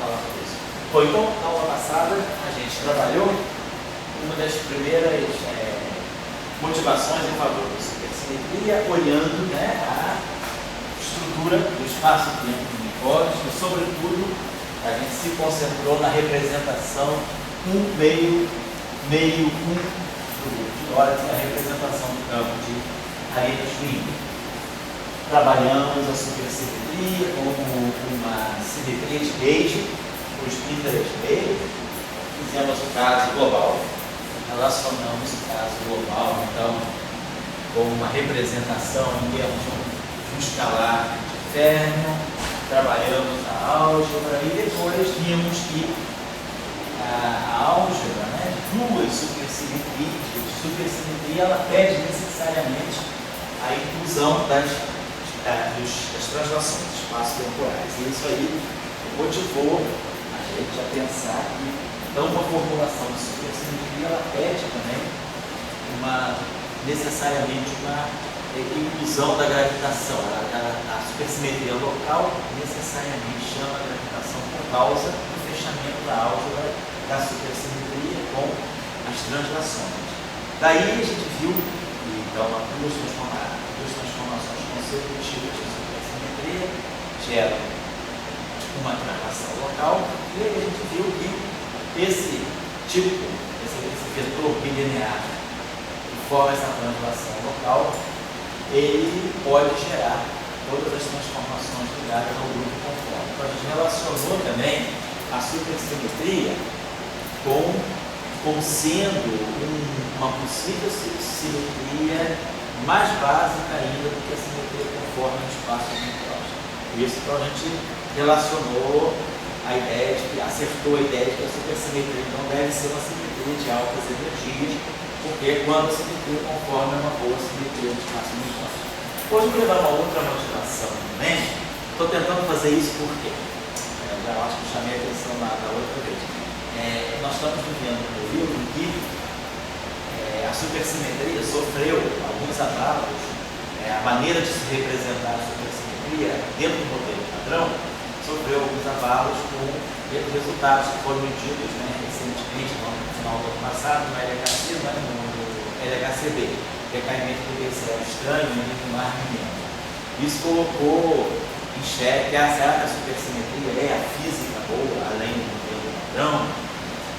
falar sobre isso. Bom, então, na aula passada, a gente trabalhou uma das primeiras motivações em favor da supersimetria, olhando, né, a estrutura do espaço-tempo do micótico, e, sobretudo, a gente se concentrou na representação meio do outro, hora a representação do campo de Arrhenius-Wien. Trabalhamos a supersimetria como uma simetria de Gauge, os Pinterest Gauge, fizemos o caso global, relacionamos o caso global, então, com uma representação em termos de um escalar de Fermi, trabalhamos a álgebra e depois vimos que a álgebra, né, duas supersimetria, ela pede necessariamente a inclusão das translações espaço-temporais. E isso aí motivou a gente a pensar que então uma formulação de supersimetria ela pede também necessariamente uma inclusão da gravitação. A supersimetria local necessariamente chama a gravitação por causa do fechamento da álgebra da supersimetria com as translações. Daí a gente viu então duas transformações consecutivas de supersimetria geram uma translação local, e aí a gente viu que esse vetor bilinear que forma essa translação local, ele pode gerar todas as transformações ligadas ao grupo conforme. Então a gente relacionou também a supersimetria como sendo uma possível simetria mais básica ainda do que a simetria conforme no espaço micrótico. Isso então a gente relacionou a ideia acertou a ideia de que a supersimetria então deve ser uma simetria de altas energias, porque quando a simetria conforme é uma boa simetria de espaço micrótico. Hoje eu vou levar uma outra motivação também. Estou tentando fazer isso porque já acho que chamei a atenção da outra vez. Nós estamos vivendo um período em que a supersimetria sofreu alguns abalos, a maneira de se representar a supersimetria dentro do modelo padrão sofreu alguns abalos com resultados que foram medidos recentemente, no final do ano passado, no LHC, no LHCb, decaimento do BCL estranho e do mar menino. Isso colocou em xeque será que a supersimetria é a física boa, além do modelo padrão.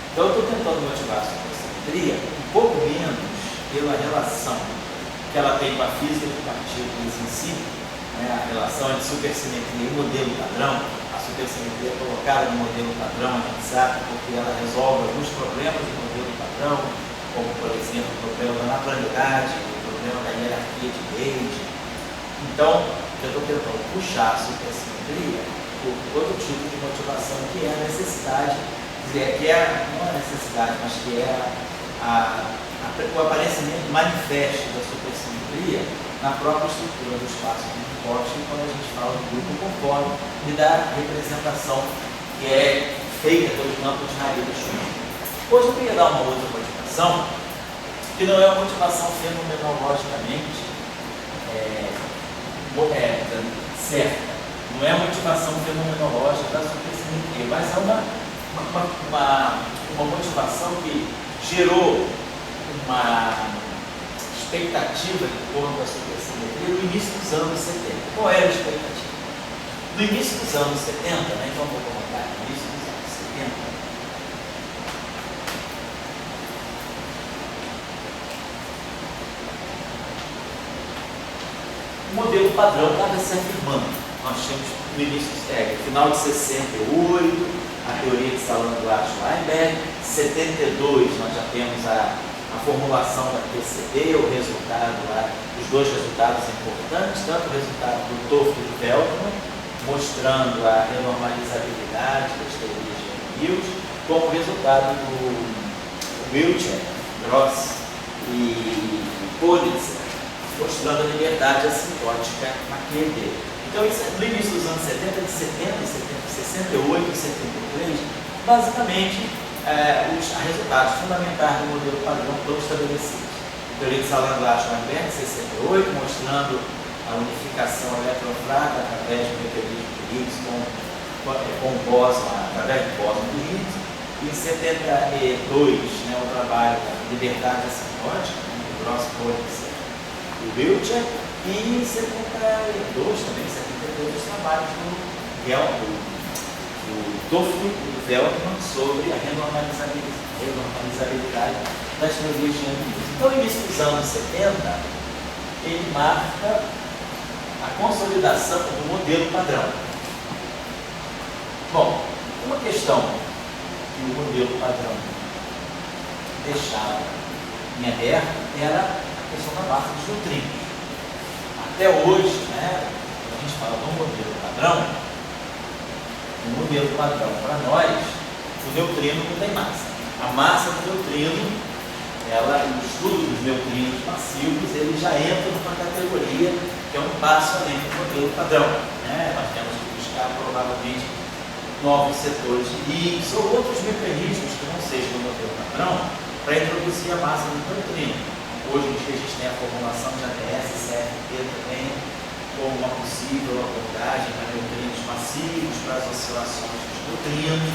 Então eu estou tentando motivar a supersimetria um pouco menos pela relação que ela tem com a física de partículas em si, a relação entre supersimetria e modelo padrão. A supersimetria é colocada no modelo padrão, a gente sabe, porque ela resolve alguns problemas do modelo padrão, como, por exemplo, o problema da naturalidade, o problema da hierarquia de Gauge. Então, eu estou tentando puxar a supersimetria por outro tipo de motivação, que é a necessidade, não a necessidade, mas que é o aparecimento manifesto da supersimetria na própria estrutura do espaço micrótico, quando a gente fala do grupo conforme e da representação que é feita pelo campo de Arrhenius-Wien. Hoje eu queria dar uma outra motivação, que não é uma motivação fenomenologicamente certa. Não é a motivação fenomenológica da supersimetria, mas é uma motivação que gerou uma expectativa em torno da supersimetria no início dos anos 70. Qual era a expectativa? No início dos anos 70, então vou colocar no início dos anos 70, o modelo padrão estava se afirmando. Nós tínhamos no início, final de 68, a teoria de Salant-Glad-Weinberg, 72 nós já temos a formulação da PCB, o resultado lá, os dois resultados importantes, tanto o resultado do Toft e do Veltman, mostrando a renormalizabilidade das teorias de Hills, como o resultado do Wiltshire, Gross e Politzer, mostrando a liberdade assintótica na QED. Então, isso, no início dos anos 70, de 68 e 73, basicamente, os resultados fundamentais do modelo padrão foram estabelecidos. A teoria de Salant-Glad-Weinberg, 68, mostrando a unificação eletrofrata através do mecanismo de Higgs com com o bóson, através do bóson do Higgs. Em 72, né, o trabalho da liberdade assimptótica, né, do Gross Coates e o Wiltshire. E em 72 também, 72, os trabalhos do Toffoli e do Veltman sobre a renormalizabilidade das teorias de ângulos. Então, no início dos anos 70, ele marca a consolidação do modelo padrão. Bom, uma questão que o modelo padrão deixava em aberto era a questão da massa dos neutrinos. Até hoje, né, quando a gente fala do modelo padrão, o modelo padrão para nós, o neutrino não tem massa. A massa do neutrino, o estudo dos neutrinos massivos, ele já entra numa categoria que é um passo além do modelo padrão. Né? Nós temos que buscar provavelmente novos setores de Higgs ou outros mecanismos que não sejam do modelo padrão para introduzir a massa do neutrino. Hoje em dia a gente tem a formulação de ATS, CFT também, como uma possível abordagem para neutrinos massivos, para as oscilações dos neutrinos.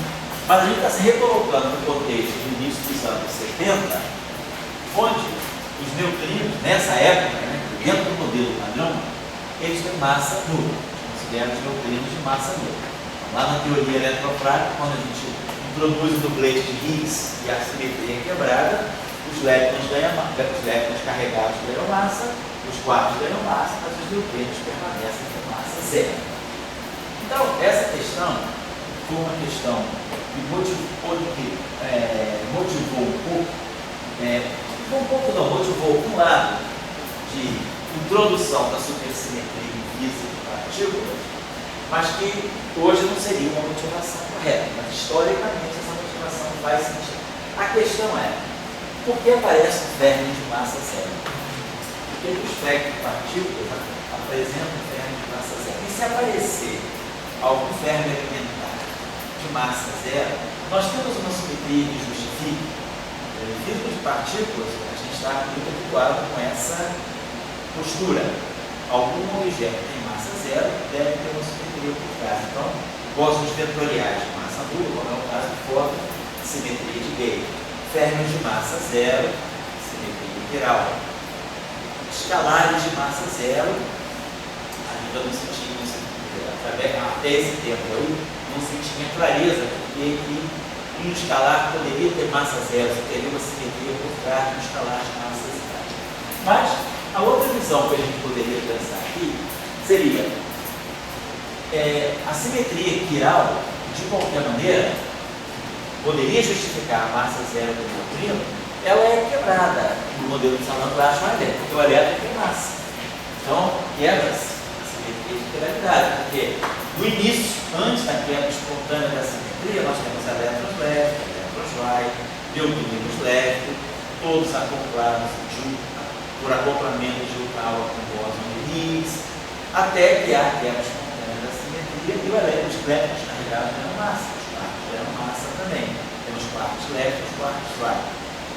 Mas a gente está se recolocando no contexto do início dos anos 70, onde os neutrinos, nessa época, né, dentro do modelo padrão, eles têm massa nula, consideram os neutrinos de massa nula. Lá na teoria eletrofrágil, quando a gente introduz o dublete de Higgs e a simetria é quebrada, os leptons carregados ganham massa, os quartos ganham massa, mas os neutrinos permanecem com massa zero. Então, essa questão foi uma questão que motivou um lado de introdução da supersimetria em física de partículas, mas que hoje não seria uma motivação correta, mas historicamente essa motivação faz sentido. A questão é, por que aparece um Fermi de massa zero? Por que os espectros de partículas apresentam um Fermi de massa zero? E se aparecer algum Fermi elementar de massa zero, nós temos uma simetria que justifica. Em física de partículas, a gente está muito habituado com essa postura. Algum objeto tem massa zero deve ter uma simetria por trás. Então, bósons vetoriais de massa nula, como é o caso de Fock, simetria de Gauge. Férmions de massa zero, simetria integral. Escalares de massa zero, ainda não se tinha, até esse tempo aí, não se tinha clareza, porque um escalar poderia ter massa zero, você teria uma simetria por trás de um escalar de massa zero. Mas a outra visão que a gente poderia pensar aqui seria a simetria quiral, de qualquer maneira, poderia justificar a massa zero do neutrino, ela é quebrada no modelo de Salant-Clapeyron elétrico, porque o elétron tem massa. Então, quebra-se a simetria de quiralidade, porque no início, antes da quebra espontânea da simetria, nós temos elétrons leves, elétrons right, neutrinos leves, todos acoplados por acoplamento de Yukawa com bóson de Higgs, até que há a quebra espontânea da simetria e os elétrons carregados ganham massa. Massa também. Temos quartos leves e quartos right.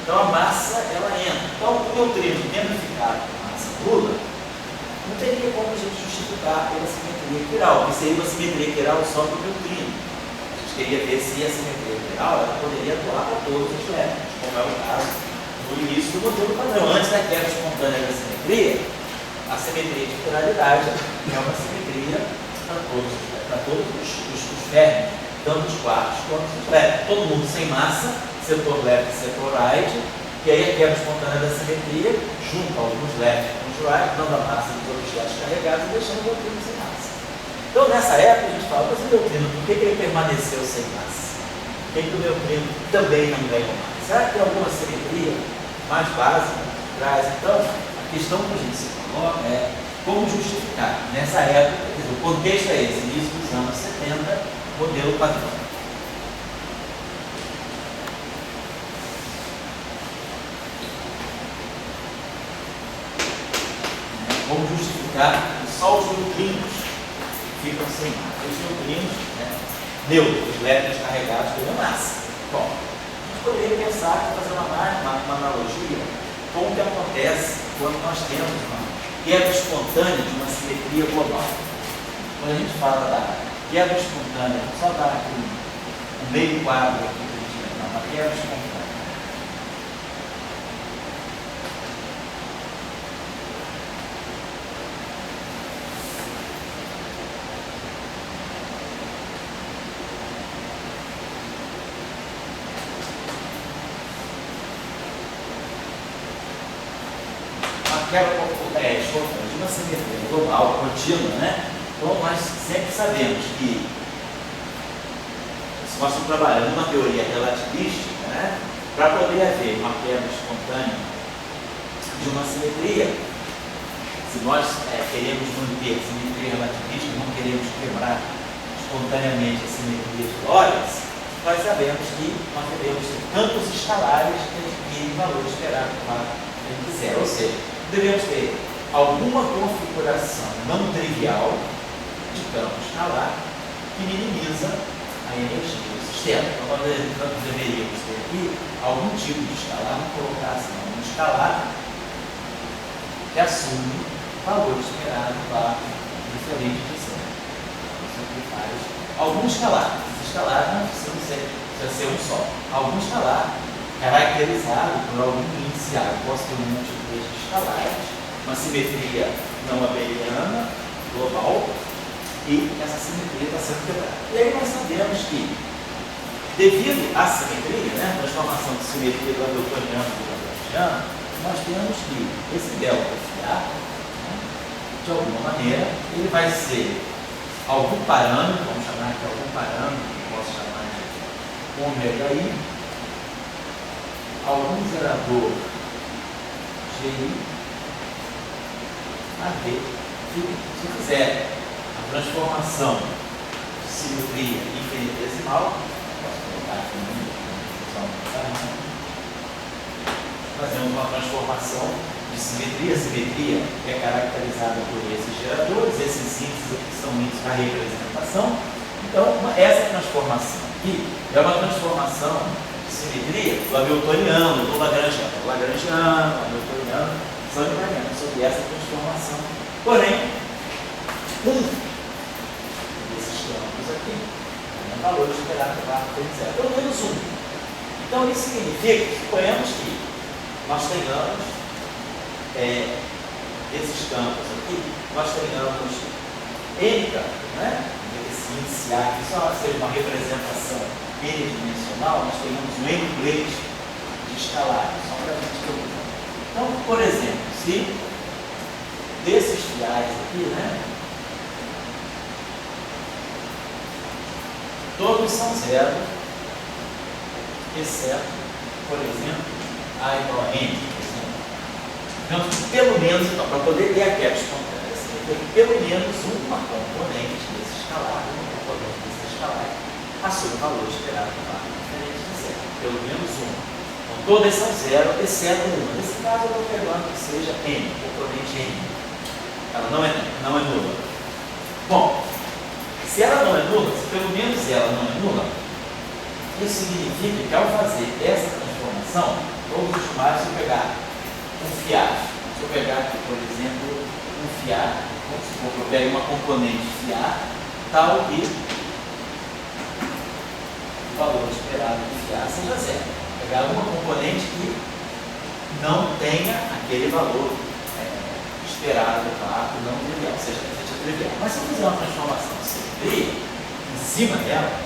Então a massa ela entra. Então o neutrino tendo ficado com massa nula, não teria como a gente justificar pela simetria quiral, porque seria uma simetria quiral só para o neutrino. A gente queria ver se a simetria quiral ela poderia atuar para todos os elétrons, como é o caso no início do modelo padrão. Antes da quebra espontânea da simetria, a simetria de quiralidade é uma simetria para todos os férmions, tanto os quartos quanto os leves. Todo mundo sem massa, setor leve e setor right, e aí a quebra espontânea da simetria junta alguns leves com os right, dando a massa dos objetos carregados e deixando o neutrino sem massa. Então, nessa época, a gente fala, mas o neutrino, por que ele permaneceu sem massa? Por que o neutrino também não ganhou massa? Será que tem alguma simetria mais básica por trás? Então, a questão que a gente se coloca é como justificar. Nessa época, quer dizer, o contexto é esse, início dos anos 70, modelo padrão. Como justificar que só os neutrinos ficam sem massa. Os neutrinos, neutros, elétrons carregados pela massa. Bom, a gente poderia pensar, fazer uma analogia com o que acontece quando nós temos uma quebra espontânea de uma simetria global. Quando a gente fala da quebra espontânea, vou só dar aqui um meio quadro aqui para a gente lembrar, uma quebra espontânea. De uma simetria global, contínua, né? Então nós sempre sabemos que, se nós estamos trabalhando numa teoria relativística, né? Para poder haver uma quebra espontânea de uma simetria, se nós queremos manter a simetria relativística, não queremos quebrar espontaneamente a simetria de Lorentz, nós sabemos que nós devemos ter campos escalares que adquirem valor esperado entre zero, ou seja, devemos ter alguma configuração não trivial de campo escalar que minimiza a energia do sistema. Então, nós deveríamos ter aqui algum tipo de escalar, vamos colocar assim, um escalar que assume o valor esperado lá diferente de zero. Isso aqui faz algum escalar. Esse escalar não precisa ser um só. Algum escalar caracterizado por algum índice A. Eu posso ter um múltiplo de escalares, uma simetria não abeliana, global, e essa simetria está sendo quebrada. E aí nós sabemos que, devido à simetria, né, transformação de simetria do hamiltoniano e do lagrangiano, nós temos que esse delta FA, né, de alguma maneira, ele vai ser algum parâmetro, vamos chamar aqui algum parâmetro, que posso chamar de ômega I, algum gerador GI, se fizer a transformação de simetria infinitesimal, posso colocar aqui fazemos uma transformação de simetria. A simetria é caracterizada por esses geradores, esses índices aqui são índices da representação. Então, essa transformação aqui é uma transformação de simetria do hamiltoniano, do lagrangiano. O lagrangiano, o hamiltoniano são invariantes sobre essa transformação. Porém, um desses campos aqui tem um valor esperado para zero, pelo menos um. Então, isso significa que, suponhamos que nós tenhamos esses campos aqui, nós tenhamos N campos, né? Esse índice A aqui só seja uma representação n-dimensional, nós tenhamos um N inglês de escalares, só para a gente ter. Então, por exemplo, se desses fiais aqui, né, todos são zero, exceto, por exemplo, A igual a N, por exemplo. Então, pelo menos, então, para poder ter a quebra espontânea, você tem que ter pelo menos uma componente desse escalar, assume o valor esperado para diferente de zero, pelo menos uma. Todas são zero, exceto uma. Nesse caso, eu estou pegando que seja N, componente N. Ela não é nula. Bom, se ela não é nula, se pelo menos ela não é nula, isso significa que ao fazer essa transformação, todos os demais, se eu pegar um fiar, se eu pegar aqui, por exemplo, um fiar, vamos supor que eu pegue uma componente fiar, tal que o valor esperado de fiar seja zero. Pegar uma componente que não tenha aquele valor esperado, claro, não trivial, seja trivial. Mas se eu fizer uma transformação de simetria em cima dela,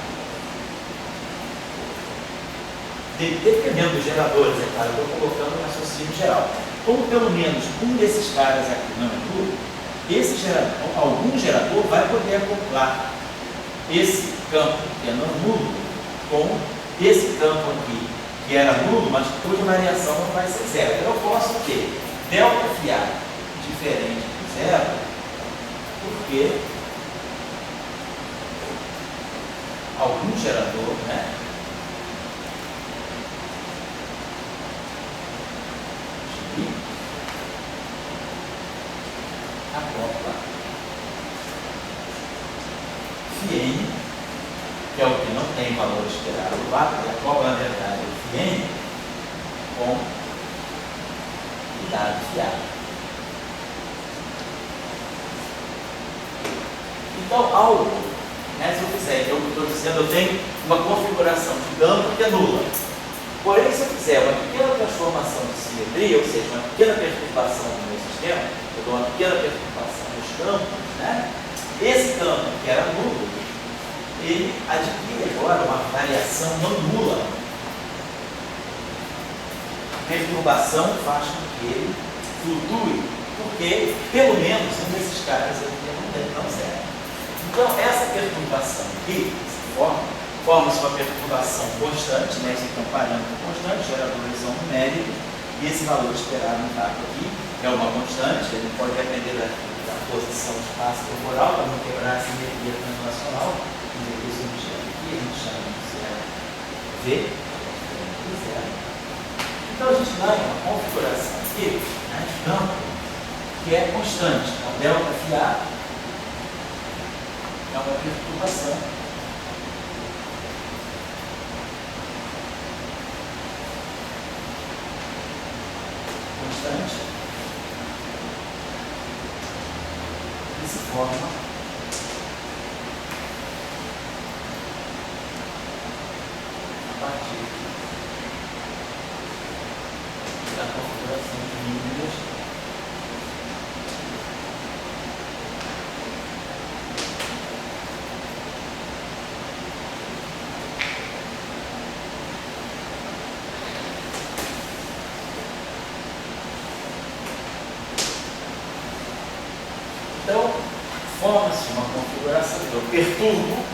dependendo dos geradores, é claro, eu estou colocando um raciocínio geral. Como pelo menos um desses caras aqui não é nulo, esse gerador, algum gerador vai poder acoplar esse campo que é não nulo com esse campo aqui que era nulo, mas cuja variação não vai ser zero. Então eu posso ter delta FA diferente de zero, porque algum gerador, né? Acopla Φn, que é o que não tem valor esperado lá, porque acopla, na verdade, o Φn com o dado fiado. Então, algo Né? Se eu fizer, eu estou dizendo, eu tenho uma configuração de campo que é nula. Porém, se eu fizer uma pequena transformação de simetria, ou seja, uma pequena perturbação no meu sistema, eu dou uma pequena perturbação nos campos, né? Esse campo que era nulo, ele adquire agora uma variação não nula. A perturbação faz com que ele flutue, porque pelo menos um desses caras ele não serve. Então, essa perturbação aqui forma-se uma perturbação constante, né? Esse aqui é um parâmetro constante, geradores são numéricos, e esse valor esperado no dado aqui é uma constante, ele pode depender da posição de espaço temporal para não quebrar a simetria translacional. Esse objeto aqui a gente chama de zero V, zero. Então a gente ganha uma configuração aqui, né, de campo que é constante. Então, delta FA é uma perturbação constante que se forma a partir da configuração de mínima energia. Então, forma-se uma configuração, eu perturbo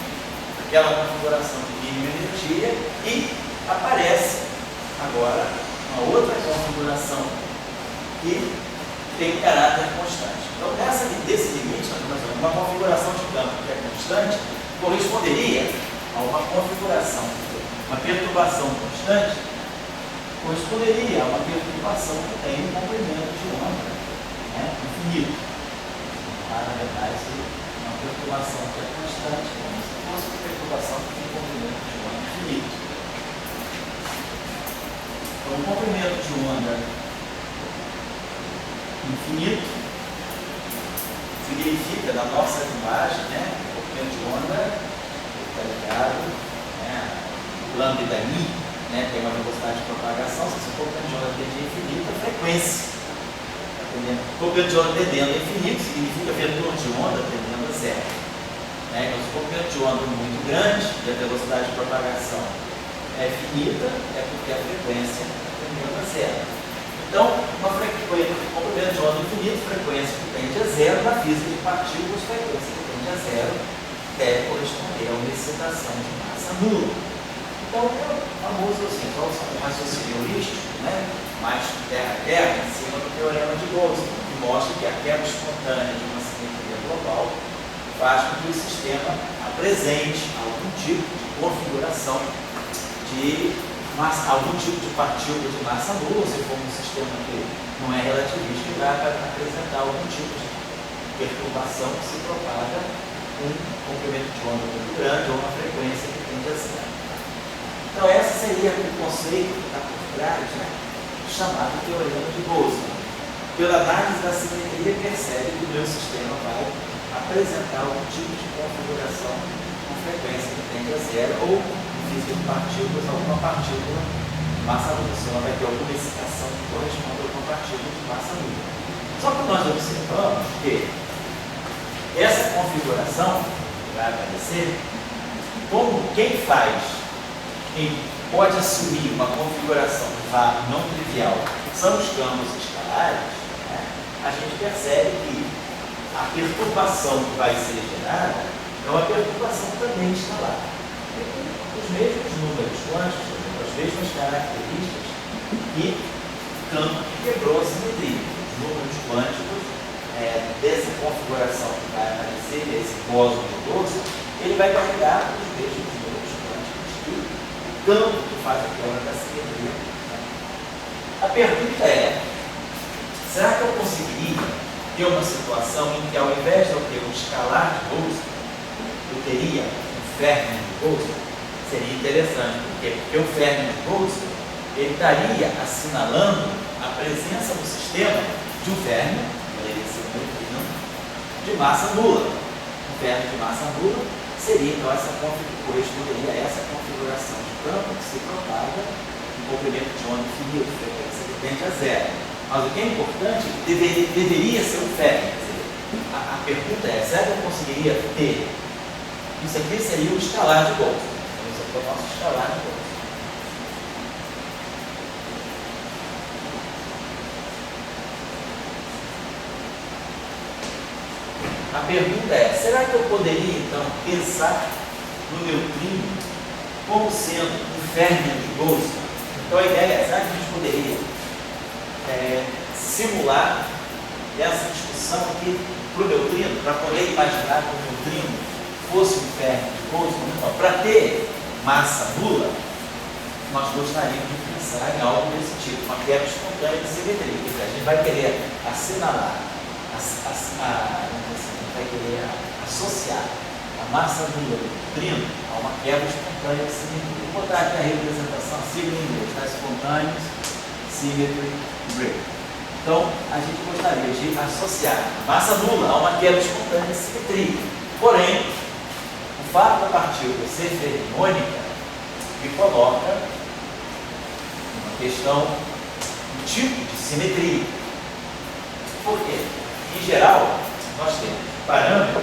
aquela configuração de mínima energia e aparece agora uma outra configuração que tem um caráter constante. Então, desse limite, uma configuração de campo que é constante corresponderia a uma configuração, uma perturbação constante corresponderia a uma perturbação que tem um comprimento de onda, né, infinito. Na verdade, uma perturbação que é constante, como se fosse uma perturbação que tem um comprimento de onda infinito. Então, um comprimento de onda infinito significa, na nossa linguagem, né, o comprimento de onda está ligado, né, lambda I, né, tem uma velocidade de propagação. Se o comprimento de onda tende a infinito, a frequência. O comprimento de onda tendendo a infinito significa vetor de onda tendendo a zero. Né? Então, se o comprimento de onda é muito grande e a velocidade de propagação é finita, é porque a frequência tendendo a zero. Então, uma frequência, comprimento de onda infinito, frequência que tende a zero, na física de partículas, frequência que tende a zero deve corresponder a uma excitação de massa nula. Então, é o famoso assim, um raciocínio holístico, né? Mais terra a terra, em cima do teorema de Boltzmann, que mostra que a quebra espontânea de uma simetria global faz com que o sistema apresente algum tipo de configuração de massa, algum tipo de partícula de massa nula. Se for um sistema que não é relativista, vai apresentar algum tipo de perturbação que se propaga com um comprimento de onda muito grande ou uma frequência que tende a zero. Então, esse seria o conceito que está por trás, né, chamado teorema de Boltzmann. Pela análise da simetria, percebe que o meu sistema vai apresentar algum tipo de configuração com frequência que tende a zero, ou, em física de partículas, alguma partícula de massa nula. Senão vai ter alguma excitação que corresponde a uma partícula de massa nula. Só que nós observamos que essa configuração que vai aparecer, como quem pode assumir uma configuração de VAR não trivial, são os campos escalares, né? A gente percebe que a perturbação que vai ser gerada é uma perturbação também escalar. Os mesmos números quânticos, as mesmas características e campo que quebrou a simetria. Os números quânticos dessa configuração que vai aparecer, esse bóson nodoso, ele vai carregar os mesmos números quânticos e campo que faz a quebra da simetria. A pergunta é, será que eu conseguiria ter uma situação em que, ao invés de eu ter um escalar de Boltzmann, eu teria um Fermi de Boltzmann? Seria interessante, porque o Fermi de Boltzmann, ele estaria assinalando a presença no sistema de um Fermi, poderia ser um neutrino, de massa nula. Um Fermi de massa nula seria então corresponderia a essa configuração de campo que se propaga em comprimento de onda infinito, frequência que tende a zero. Mas o que é importante, deveria ser um ferro. A pergunta é, será que eu conseguiria ter? Isso aqui seria o escalar de Boltzmann. Então, isso aqui é o nosso escalar de Boltzmann. A pergunta é, será que eu poderia, então, pensar no neutrino como sendo um férmion de Boltzmann? Então, a ideia é, será que a gente poderia simular essa discussão aqui para o neutrino, para poder imaginar que o neutrino fosse um férmion de Boltzmann? Então, para ter massa nula, nós gostaríamos de pensar em algo desse tipo, uma quebra espontânea de simetria. Quer dizer, a gente vai querer assinalar, vai querer associar a massa nula do neutrino a uma quebra espontânea de simetria. Vou botar aqui a representação, a sigla em inglês, tá? Spontaneous Symmetry Break. Então, a gente gostaria de associar a massa nula a uma quebra espontânea de simetria. Porém, o fato da partícula ser fermiônica me coloca uma questão do tipo de simetria. Por quê? Em geral, nós temos parâmetros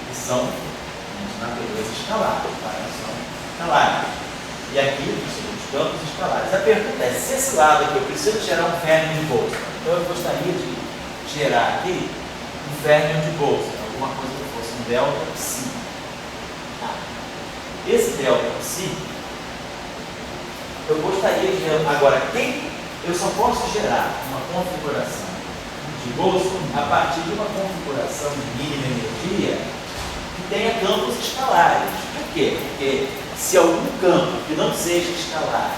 que são de natureza escalar, parâmetros são escalares. E aqui nós temos campos escalares. A pergunta é, se esse lado aqui eu preciso gerar um férmion de Boltzmann, então eu gostaria de gerar aqui um férmion de Boltzmann, alguma coisa que fosse um delta psi. Esse delta psi, eu gostaria de gerar. Agora, eu só posso gerar uma configuração de Boltzmann a partir de uma configuração de mínima energia que tenha campos escalares. Por quê? Porque se algum campo que não seja escalar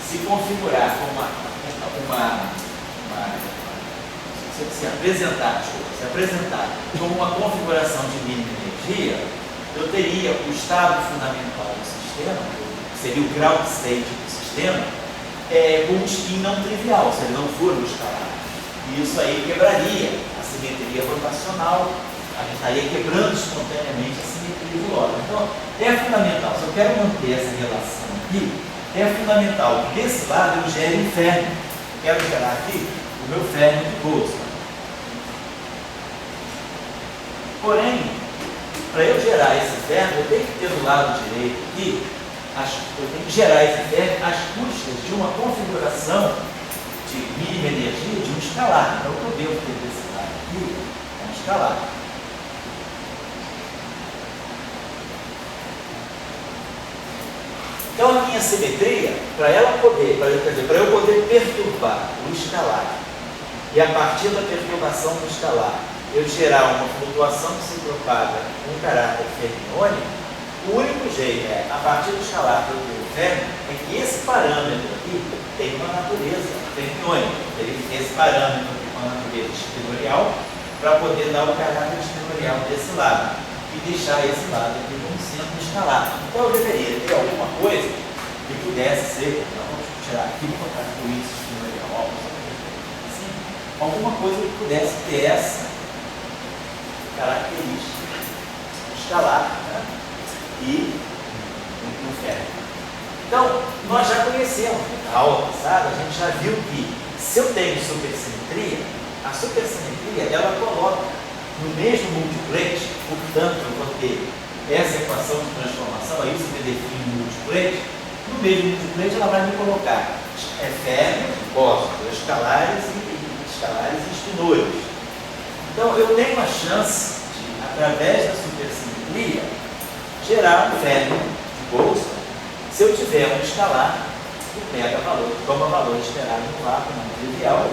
se configurar como se apresentar como uma configuração de mínima energia, eu teria o estado fundamental do sistema, que seria o ground state do sistema, com um spin não trivial, se ele não for o escalar. E isso aí quebraria a simetria rotacional, a gente estaria quebrando espontaneamente a simetria do óleo. Então, é fundamental, se eu quero manter essa relação aqui, é fundamental que desse lado eu gere um férmion. Quero gerar aqui o meu férmion de Boltzmann. Porém, para eu gerar esse férmion, eu tenho que ter do lado direito aqui, eu tenho que gerar esse férmion às custas de uma configuração de mínima energia de um escalar. Então, o que eu devo ter desse lado aqui é um escalar. Então, a minha simetria, para eu poder perturbar o escalar e a partir da perturbação do escalar eu gerar uma flutuação que se propaga com caráter fermiônico, o único jeito a partir do escalar que eu tenho o férmion, é que esse parâmetro aqui tem uma natureza fermiônica. Ele tem esse parâmetro aqui com a natureza espinorial para poder dar o caráter espinorial desse lado e deixar esse lado aqui como centro escalar. Então eu deveria ter alguma coisa que pudesse ser, então vamos tirar aqui e botar o índice espinorial, assim, alguma coisa que pudesse ter essa característica escalar, né? E no férmion. Então, nós já conhecemos, na aula passada, a gente já viu que se eu tenho supersimetria, a supersimetria ela coloca no mesmo multiplete, portanto, eu vou ter essa equação de transformação, aí você define o multiplete, no mesmo multiplete ela vai me colocar férmion, bósons, escalares e espinores. Então, eu tenho uma chance de, através da supersimetria, gerar um férmion de Boltzmann se eu tiver um escalar que pega valor, toma valor esperado no vácuo, não trivial,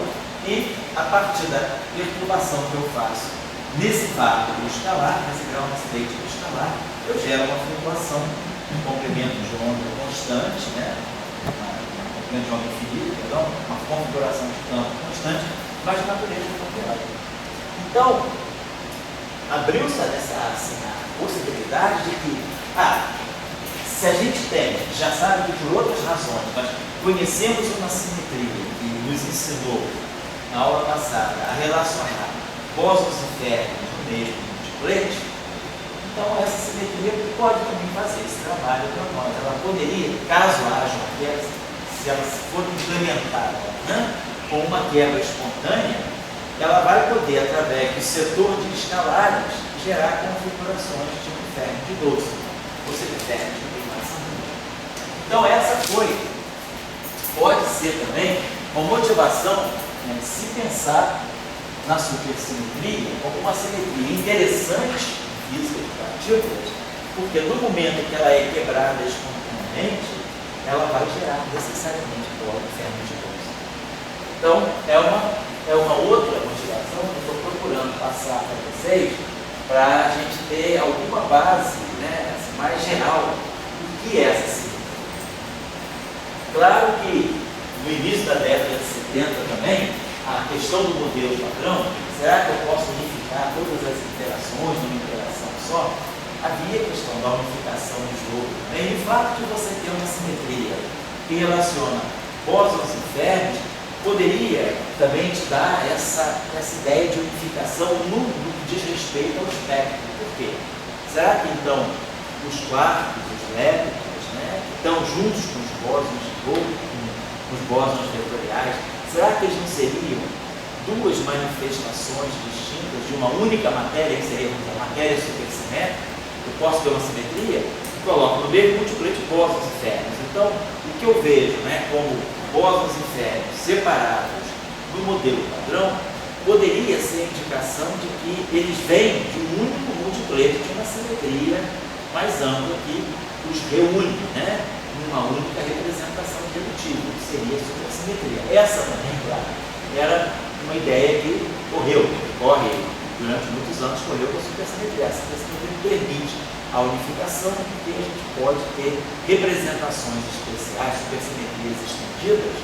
e a partir da perturbação que eu faço nesse vácuo do escalar, nesse ground state do escalar, eu gero uma flutuação, um comprimento de onda constante, né? Um comprimento de onda infinito, perdão, uma configuração de campo constante, mas de natureza confiável. Então, abriu-se a possibilidade de que, se a gente tem, já sabe que por outras razões, nós conhecemos uma simetria que nos ensinou na aula passada a relacionar bósons e férmions no mesmo multiplete, Então, essa simetria pode também fazer esse trabalho para nós. Ela poderia, caso haja uma quebra, se ela for implementada, né, com uma quebra espontânea, ela vai poder, através do setor de escalares, gerar configurações de um ferro de 12, ou seja, ferro de massa. Então, essa pode ser também uma motivação, né, se pensar na supersimetria como uma simetria interessante física de partículas, porque no momento que ela é quebrada espontaneamente, ela vai gerar necessariamente polo ferro de 12. Então, é uma outra motivação que eu estou procurando passar para vocês, para a gente ter alguma base, né, assim, mais geral do que é essa simetria. Claro que no início da década de 70 também, a questão do modelo padrão, será que eu posso unificar todas as interações numa interação só? Havia a questão da unificação do jogo também, e o fato de você ter uma simetria que relaciona bósons e ferros poderia também te dar essa ideia de unificação no que diz respeito ao espectro. Por quê? Será que então os quartos, os lépicos, né, que estão juntos com os bósons de jogo, com os bósons vetoriais, será que eles não seriam duas manifestações distintas de uma única matéria, que seria a matéria supersimétrica? Eu posso ter uma simetria e coloco no meio múltiplo de bósons e ferros. Então, o que eu vejo, né, como bósons e ferros separados do modelo padrão, poderia ser indicação de que eles vêm de um único múltiplete de uma simetria mais ampla que os reúne, né, numa única representação dedutiva, que seria a supersimetria. Essa também, claro, era uma ideia que corre durante muitos anos, correu com a supersimetria. A supersimetria permite a unificação, porque a gente pode ter representações especiais, supersimetrias estendidas,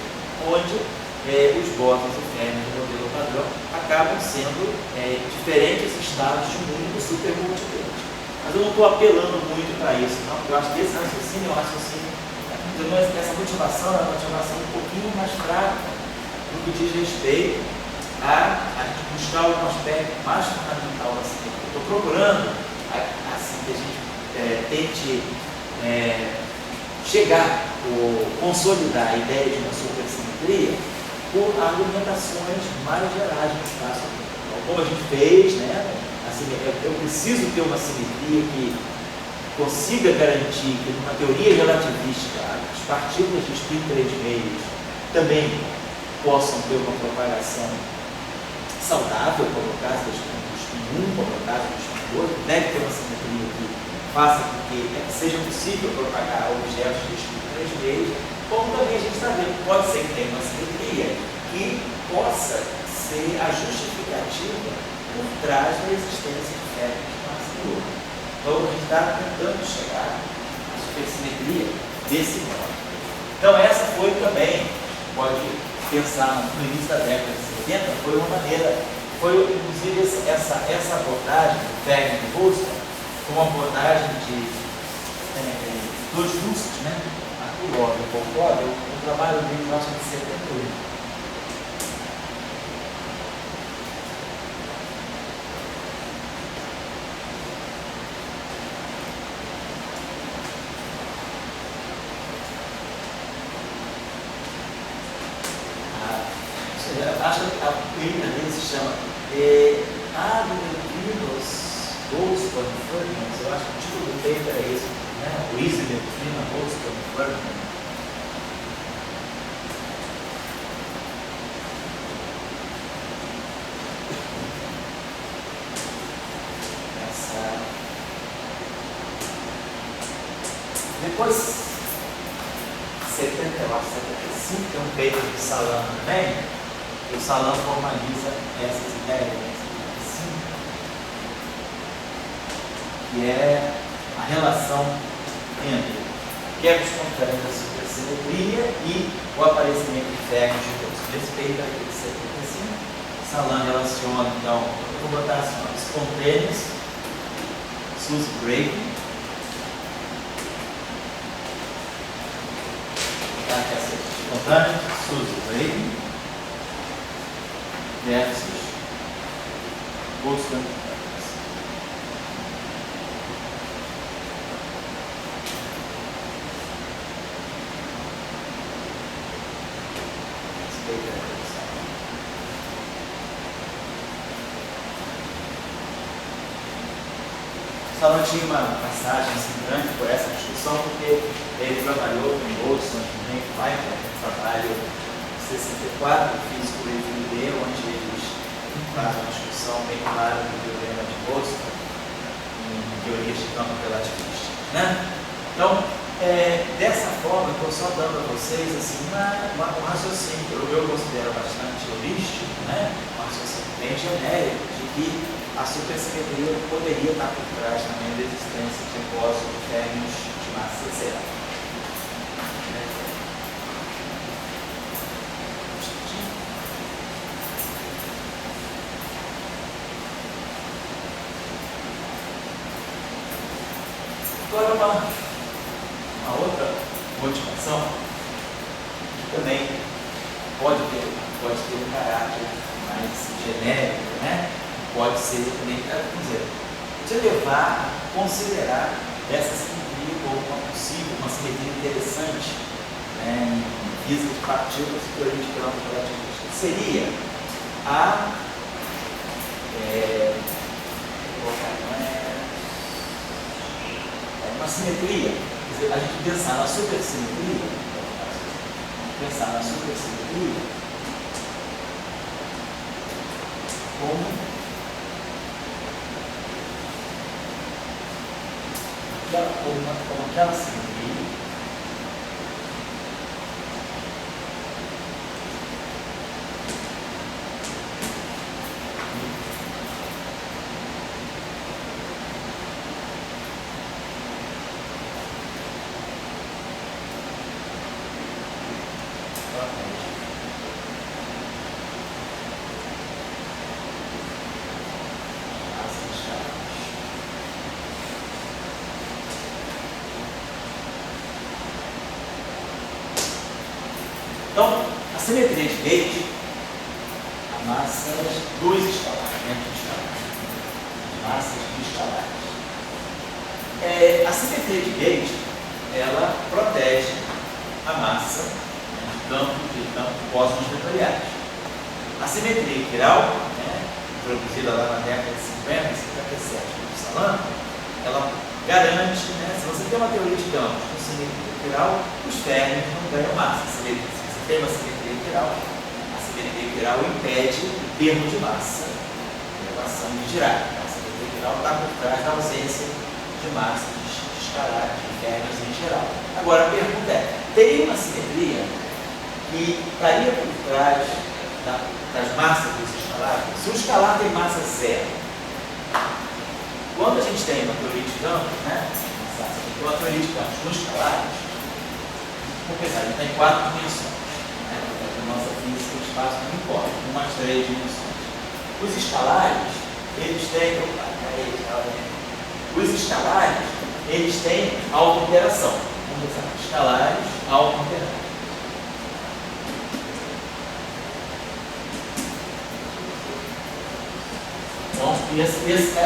onde os bósons e ferros do modelo padrão acabam sendo diferentes estados de um único supermultiplete. Mas eu não estou apelando muito para isso, não, porque eu acho que esse raciocínio é um raciocínio. Essa motivação é uma motivação um pouquinho mais fraca no que diz respeito a buscar um aspecto mais fundamental da simetria. Estou procurando assim, que a gente tente chegar ou consolidar a ideia de uma supersimetria por argumentações mais gerais no espaço. Então, como a gente fez, né, assim, eu preciso ter uma simetria que consiga garantir que numa teoria relativística as partículas de spin 3 meios também possam ter uma propagação saudável, como no caso do spin 1, como no caso do spin 2, deve ter uma simetria que faça com que seja possível propagar objetos de spin 3 meios, como também a gente está vendo, pode ser que tenha uma simetria que possa ser a justificativa por trás da existência de ferros de massa dura. Então, a gente está tentando chegar à supersimetria desse modo. Então, essa foi também, pode pensar no início da década de 70, foi uma maneira, foi inclusive essa abordagem do Fermi e do Boltzmann, como uma abordagem de dois russos, né? Akulov e Volkov, o trabalho dele, eu acho que é de 78. Acho que a primeira dele se chama Neutrinos Boltzmann Furman. Eu acho que o título do paper é esse, né? O Easy Neutrino Boltzmann Furman. Depois, 70, eu acho, 75, tem um paper de Salam também. O Salam formaliza essas ideias, que é a relação entre quebra espontânea da supersimetria e o aparecimento de ferros de Boltzmann. Nesse paper aqui de 75, Salam relaciona, então, eu vou botar assim, espontâneos, Suzy Brayton, espontâneo, Suzy Brayton, versus Boltzmann. Salão tinha uma passagem assim, grande por essa discussão, porque ele trabalhou com Boltzmann também, com Weber, um trabalho de 64, físico e filho, onde eles fazem uma discussão bem clara do teorema de Boltzmann em teorias de campo relativista. Né? Então, dessa forma, eu estou só dando a vocês assim, um raciocínio que eu considero bastante holístico, né? Um raciocínio bem genérico, de que a supersimetria poderia estar por trás também da existência de depósitos de férmions de massa zero. Agora uma outra motivação que também pode ter um caráter mais genérico, né? Pode ser também, vamos dizer, te levar a considerar essa simetria como uma simetria interessante, né, em física de partículas e teoria de campo relativista. Seria uma simetria, quer dizer, a gente pensar na supersimetria, como aquela simetria Então, a simetria de Gauge, a massa dos escalares, massas de escalares. A simetria de Gauge, ela protege a massa de campo bósons vetoriais. A simetria integral, introduzida lá na década de 50, 57 do Salam, ela garante, se você tem uma teoria de campos com simetria integral, os férmions não ganham massa. Tem uma simetria integral, a simetria integral impede o termo de massa, a relação de Dirac. A simetria integral está por trás da ausência de massa de escalar, de férmions em geral. Agora a pergunta teria uma simetria que estaria por trás das massas dos escalares? Se o escalar tem massa zero, quando a gente tem uma teoria de campos, uma teoria de campos com escalares, vou pensar, ele tem 4 dimensões. Nossa física, o espaço não importa, com mais 3 dimensões. Os escalares, eles têm auto-interação. Vamos pensar, escalares, auto-interação. Então,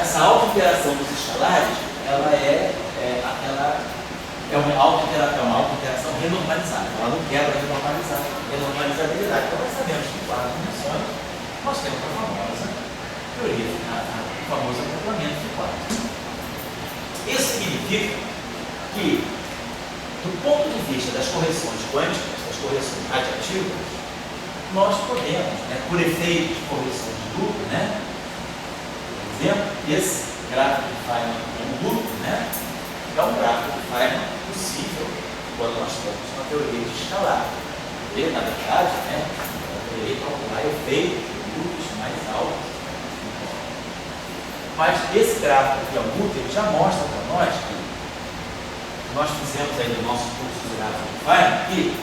essa auto-interação dos escalares, ela é uma auto-interação renormalizada. Ela não quebra a renormalizabilidade. Então, nós sabemos que em 4 dimensões nós temos a famosa teoria, o famoso acoplamento de 4. Isso significa que, do ponto de vista das correções quânticas, das correções radiativas, nós podemos, por efeito de correção de grupo, por exemplo, esse gráfico de Feynman como grupo, é um gráfico de Feynman possível quando nós temos uma teoria de escalar. Na verdade, a teoria de calcular efeitos de grupos mais altos. Mas esse gráfico aqui, ele já mostra para nós que nós fizemos aí no nosso curso de gráfico de Feynman que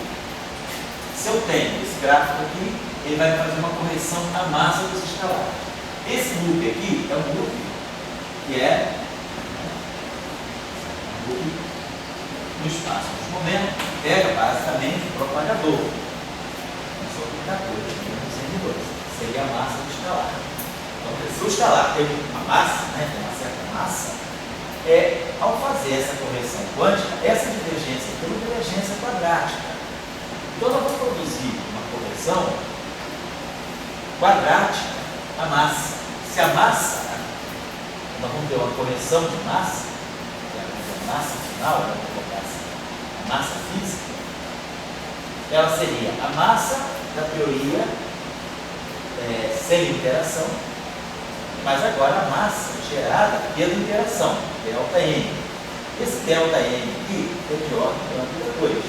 se eu tenho esse gráfico aqui, ele vai fazer uma correção à massa dos escalares. Esse loop aqui é um loop que é no espaço dos momentos, pega basicamente o propagador. Seria a massa do escalar. Então, se o escalar tem uma massa, tem uma certa massa, ao fazer essa correção quântica, essa divergência é uma divergência quadrática. Então, nós vamos produzir uma correção quadrática à massa. Se a massa, nós vamos ter uma correção de massa, massa final, vamos colocar assim, a massa física, ela seria a massa da teoria sem interação, mas agora a massa gerada pela interação, ΔN. Esse ΔN aqui é de ordem lambda 2.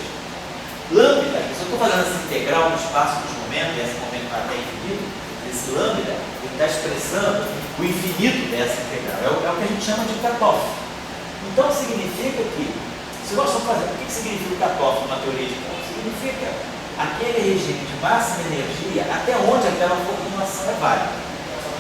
Lambda, se eu estou fazendo essa integral no espaço dos momentos, e esse momento está até infinito, esse lambda ele está expressando o infinito dessa integral. É o que a gente chama de cutoff. Então significa que, se nós estamos fazendo, o que significa o cutoff numa teoria de campo? Significa aquele regime de máxima energia até onde aquela formulação é válida.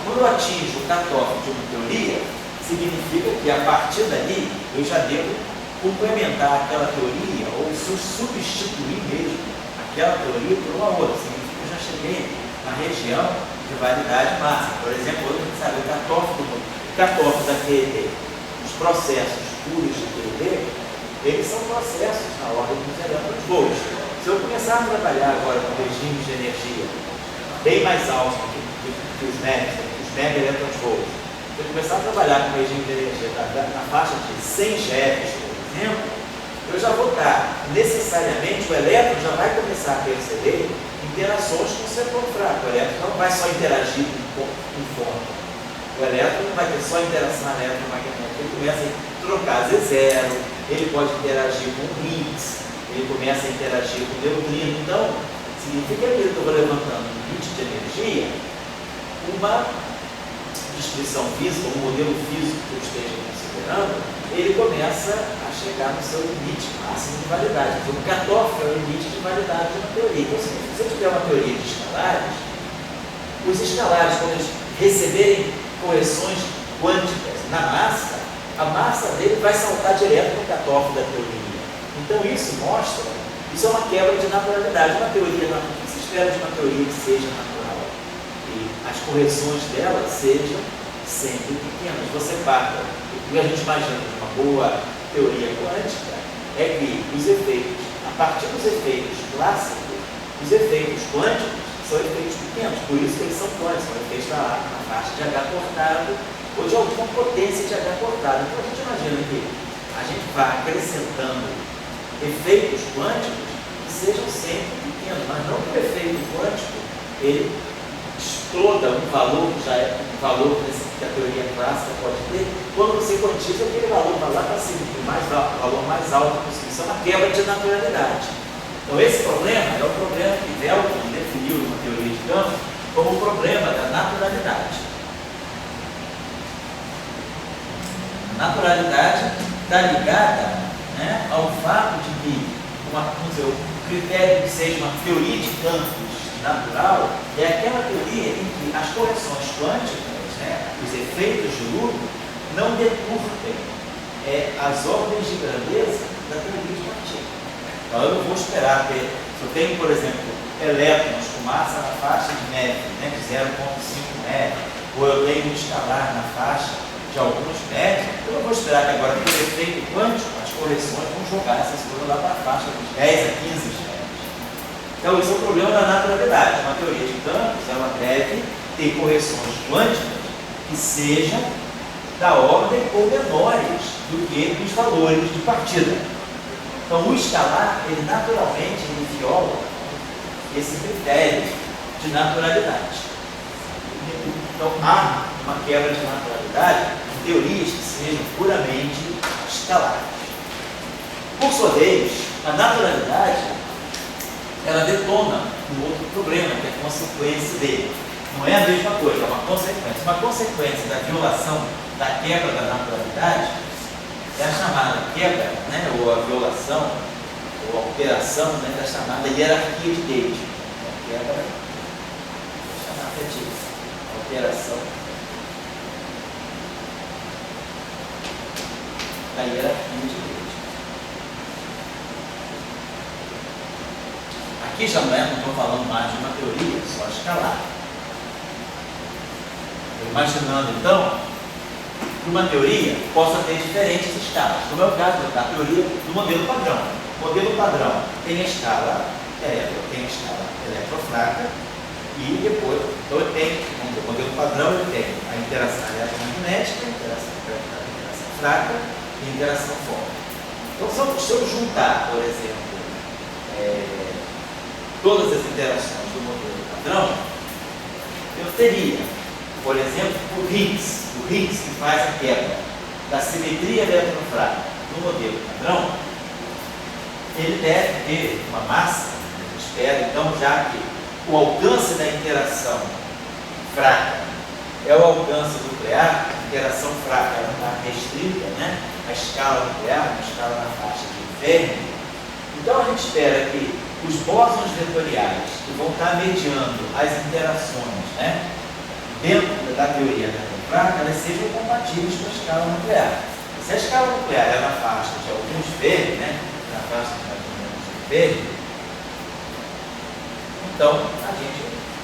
Quando eu atinjo o cutoff de uma teoria, significa que a partir dali eu já devo complementar aquela teoria ou substituir mesmo aquela teoria por uma outra. Significa que eu já cheguei na região de validade máxima. Por exemplo, hoje a gente sabe o cutoff da QED. Os processos puros de QED, eles são processos na ordem dos elétrons-volts. Se eu começar a trabalhar agora com regimes de energia bem mais altos que os mega elétrons-volts, se eu começar a trabalhar com regime de energia na faixa de 100 GeV, por exemplo, eu já vou estar, necessariamente, o elétron já vai começar a perceber interações com o setor fraco. O elétron não vai só interagir com fórmula. O elétron não vai ter só interação eletromagnética, ele começa a trocar Z0, ele pode interagir com Higgs, ele começa a interagir com o neutrino. Então, significa que eu estou levantando um limite de energia, uma descrição física, um modelo físico que eu esteja considerando, ele começa a chegar no seu limite máximo de validade. Então, o cutoff é o limite de validade de uma teoria. Então, se eu tiver uma teoria de escalares, os escalares, quando eles receberem correções quânticas na massa, a massa dele vai saltar direto no cutoff da teoria. Então isso mostra, isso é uma quebra de naturalidade. Uma teoria, o que se espera de uma teoria que seja natural? E as correções dela sejam sempre pequenas. Você parta, o que a gente imagina de uma boa teoria quântica é que os efeitos, a partir dos efeitos clássicos, os efeitos quânticos são efeitos pequenos, por isso que eles são quânticos, são efeitos na faixa de H cortado ou de alguma potência de H cortado. Então a gente imagina que a gente vai acrescentando efeitos quânticos que sejam sempre pequenos, mas não que o efeito quântico ele exploda um valor que já é um valor que a teoria clássica pode ter. Quando você quantiza, aquele valor vai lá para cima, o valor mais alto possível. Isso é uma quebra de naturalidade. Então esse problema é o problema que Veltman definiu numa teoria de campo como o problema da naturalidade. A naturalidade está ligada, né, ao fato de que o critério que seja uma teoria de campos natural é aquela teoria em que as correções quânticas, né, os efeitos de lucro, não deturpem as ordens de grandeza da teoria de partículas. Então eu não vou esperar ter, se eu tenho, por exemplo, elétrons com massa na faixa de MeV, né, de 0,5 MeV, ou eu tenho um escalar na faixa de alguns MeV, eu não vou esperar que agora, por efeito quântico, as correções vão jogar essas coisas lá para a faixa dos 10 a 15 MeV. Então, esse é o problema da naturalidade. Uma teoria de campos, ela deve ter correções quânticas que sejam da ordem ou menores do que os valores de partida. Então, o escalar, ele naturalmente viola esse critério de naturalidade. Então, há uma quebra de naturalidade em teorias que sejam puramente escalares. Por sua vez, a naturalidade ela detona um outro problema, que é a consequência dele. Não é a mesma coisa, é uma consequência. Uma consequência da violação, da quebra da naturalidade, é a chamada quebra, né, ou a violação, ou a alteração, né, da chamada hierarquia de Gauge. A quebra, vou chamar até disso, alteração da hierarquia de Gauge. Aqui já não estou falando mais de uma teoria só escalar. Imaginando, então, que uma teoria possa ter diferentes escalas, como é o caso da teoria do modelo padrão. O modelo padrão tem a escala eletrofraca e depois, então ele tem, o modelo padrão ele tem a interação eletromagnética, a interação fraca e a interação forte. Então, se eu juntar, por exemplo, todas as interações do modelo padrão, eu teria, por exemplo, o Higgs que faz a quebra da simetria eletrofrágil no modelo padrão, ele deve ter uma massa, eu espero, então, já que o alcance da interação fraca é o alcance nuclear, a interação fraca ela está restrita, né? A escala nuclear, uma escala na faixa de Fermi. Então a gente espera que os bósons vetoriais que vão estar mediando as interações, né, dentro da teoria fraca, elas sejam compatíveis com a escala nuclear. Se a escala nuclear é na faixa de alguns Fermi, né, na faixa de mais ou menos de Fermi, então a gente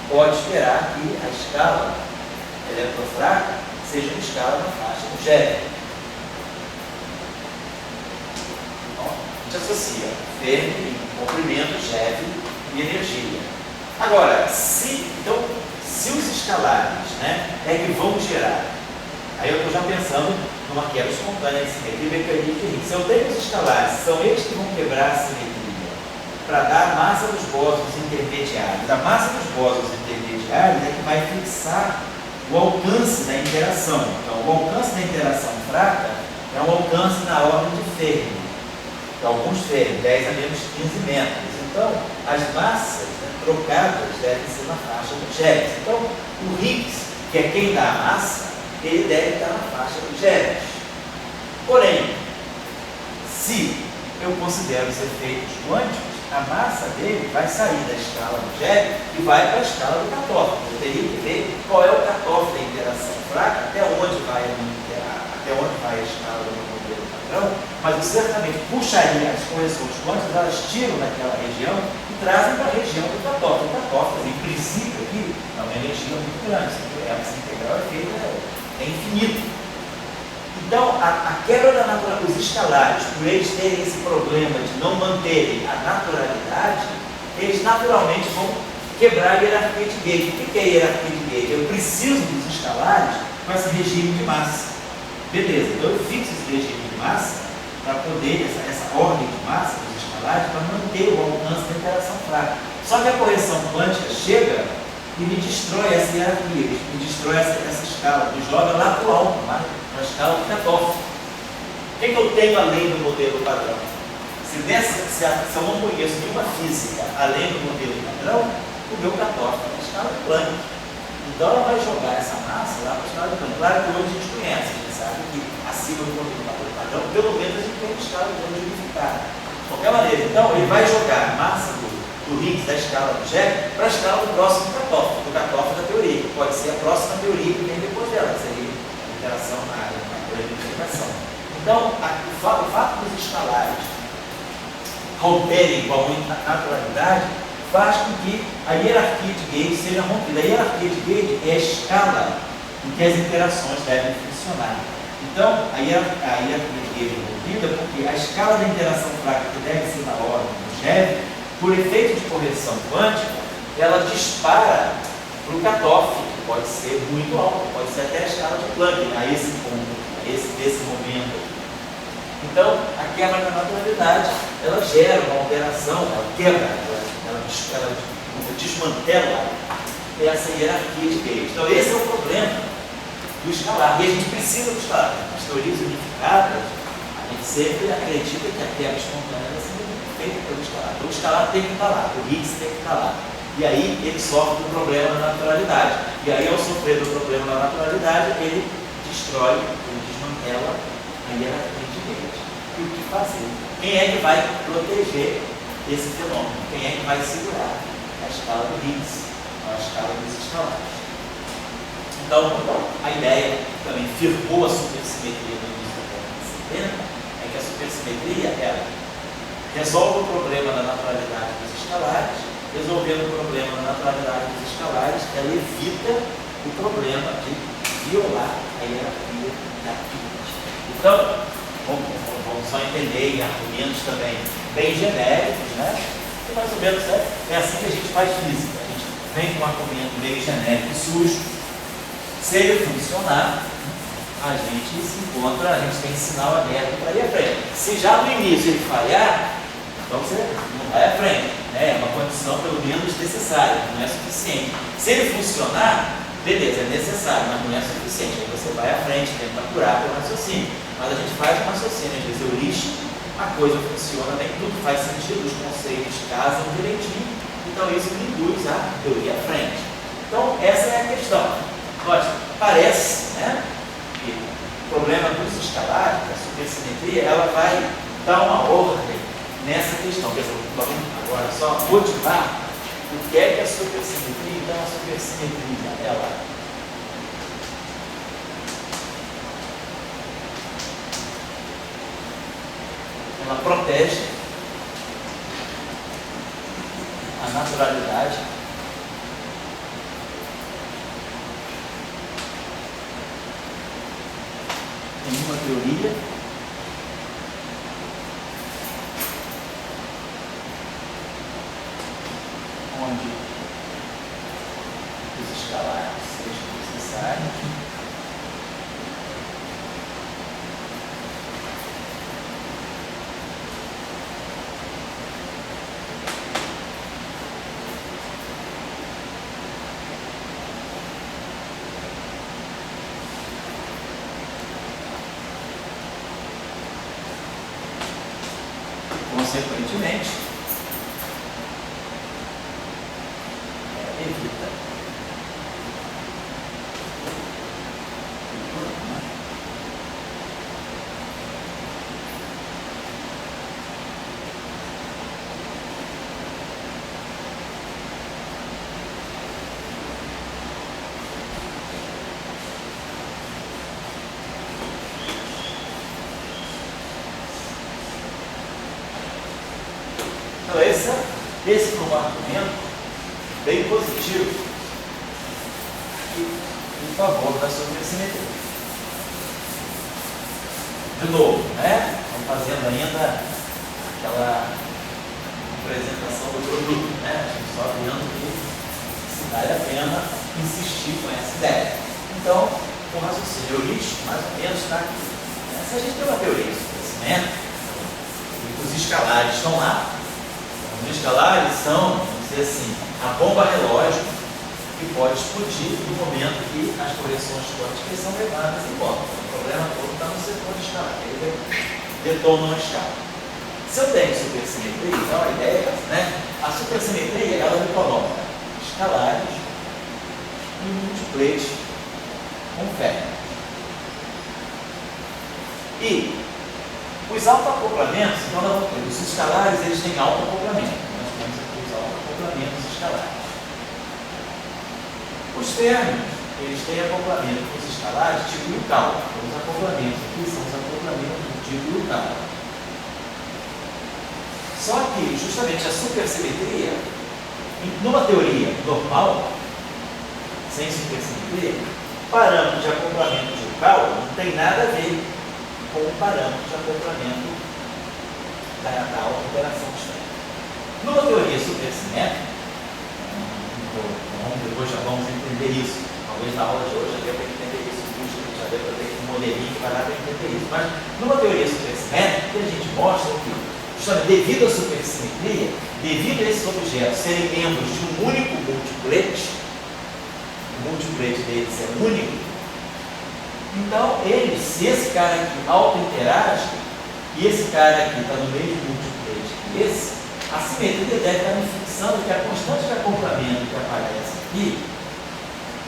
pode esperar que a escala eletrofraca seja uma escala na faixa do GeV. Então, a gente associa Fermi, comprimento, GeV e energia. Agora, se os escalares, né, é que vão gerar, aí eu estou já pensando numa quebra espontânea de simetria mecânica de Higgs. Se eu tenho os escalares, são eles que vão quebrar a simetria para dar a massa dos bósons intermediários. A massa dos bósons intermediários é que vai fixar o alcance da interação. Então, o alcance da interação fraca é um alcance na ordem de Fermi. Alguns Fermi, 10 a menos 15 metros. Então, as massas, né, trocadas devem ser na faixa do GeV. Então, o Higgs, que é quem dá a massa, ele deve estar na faixa do GeV. Porém, se eu considero os efeitos quânticos, a massa dele vai sair da escala do GeV e vai para a escala do cutoff. Eu teria que ver qual é o cutoff da interação fraca, até onde vai a escala do meu modelo padrão, mas eu certamente puxaria as correções quânticas, elas tiram daquela região e trazem para a região do cutoff. O cutoff, em princípio, aqui é uma energia muito grande, essa integral é feita, é infinito. Então, a quebra da naturalidade, os escalares, por eles terem esse problema de não manterem a naturalidade, eles naturalmente vão quebrar a hierarquia de gauge. O que é a hierarquia de gauge? Eu preciso dos escalares com esse regime de massa. Beleza, então eu fixo esse regime de massa para poder, essa ordem de massa dos escalares, para manter o alcance da interação fraca. Só que a correção quântica chega e me destrói essa hierarquia, me destrói essa escala, me joga lá para o alto, na escala do cutoff. O que eu tenho além do modelo padrão? Se eu não conheço nenhuma física além do modelo padrão, o meu cutoff é na escala de Planck. Então ela vai jogar essa massa lá para a escala de Planck. Claro que hoje a gente conhece, a gente sabe que acima do modelo padrão, pelo menos a gente tem uma escala de Planck unificada. De qualquer maneira, então ele vai jogar a massa do Higgs da escala do GeV para a escala do próximo cutoff, do cutoff da teoria, que pode ser a próxima teoria que vem depois dela, que seria a interação na unificação. Então, o fato dos escalares romperem com a naturalidade faz com que a hierarquia de gauge seja rompida. A hierarquia de gauge é a escala em que as interações devem funcionar. Então, a hierarquia de gauge é rompida porque a escala da interação fraca, que deve ser na ordem do GeV, por efeito de correção quântica, ela dispara para o cutoff, que pode ser muito alto, pode ser até a escala de Planck, a esse ponto, desse momento. Então, a quebra da naturalidade, ela gera uma alteração, ela quebra, ela desmantela essa hierarquia de gauge. Então, esse é o problema do escalar. E a gente precisa do escalar. As teorias unificadas, a gente sempre acredita que a quebra espontânea vai ser feita pelo escalar. Então, o escalar tem que estar lá, o Higgs tem que estar lá. E aí ele sofre do problema da naturalidade. E aí, ao sofrer do problema da naturalidade, ele destrói, ele desmantela a hierarquia de gauge. E o que fazer? Quem é que vai proteger esse fenômeno? Quem é que vai segurar? A escala do Higgs, a escala dos escalares. Então, a ideia que também firmou a supersimetria no início da década de 70 é que a supersimetria ela resolve o problema da naturalidade dos escalares. Resolvendo o problema da naturalidade dos escalares, ela evita o problema de violar a hierarquia da física. Então, vamos só entender em argumentos também bem genéricos, né? E mais ou menos é assim que a gente faz física. A gente vem com um argumento meio genérico e sujo. Se ele funcionar, a gente se encontra, a gente tem sinal aberto para ir à frente. Se já no início ele falhar, então você não vai à frente, né? É uma condição pelo menos necessária, não é suficiente. Se ele funcionar, beleza, é necessário, mas não é suficiente. Aí você vai à frente, tenta curar pelo raciocínio. Mas a gente faz um raciocínio, às vezes heurístico, a coisa funciona bem, tudo faz sentido, os conceitos casam direitinho, então isso me induz a teoria à frente. Então, essa é a questão. Nós, parece, né, que o problema dos escalares, da supersimetria, ela vai dar uma ordem nessa questão. Quer dizer, vamos agora só motivar o que é que a supersimetria. Então, a supersimetria, ela protege a naturalidade em uma teoria onde os escalares sejam necessários consequentemente, evita Então, esse foi um argumento bem positivo em favor da supersimetria. De novo, né? Estamos fazendo ainda aquela apresentação do produto, né? A gente só vendo que se vale a pena insistir com essa ideia. Então, o raciocínio heurístico, mais ou menos, está aqui. Se a gente tem uma teoria de crescimento, e os escalares estão lá, os escalares são, vamos dizer assim, a bomba relógio que pode explodir no momento que as correções quânticas são levadas em conta. O problema todo está no setor de escalar, ele detona uma escala. Se eu tenho supersimetria, então a ideia é essa, né? A supersimetria, ela me coloca escalares e múltiplex com férmions. E os autoacoplamentos, então nós vamos ter, os escalares, eles têm autoacoplamento. Nós temos aqui os autoacoplamentos escalares. Os férmions, eles têm acoplamento com os escalares tipo Yukawa. Então, os acoplamentos aqui são os acoplamentos do tipo Yukawa. Só que, justamente, a supersimetria, numa teoria normal, sem supersimetria, parâmetro de acoplamento de Yukawa não tem nada a ver com o parâmetro de acoplamento da alteração externa. Numa teoria supersimétrica, depois já vamos entender isso, talvez na aula de hoje já deu para entender isso, já deu para ter um modelinho que vai dar para entender isso, mas numa teoria supersimétrica, o que a gente mostra é que, justamente devido à supersimetria, devido a esses objetos serem membros de um único multiplex, o multiplex deles é único. Então, se esse cara aqui auto-interage, e esse cara aqui está no mesmo multiplex que esse, a simetria deve estar me fixando que a constante de acoplamento que aparece aqui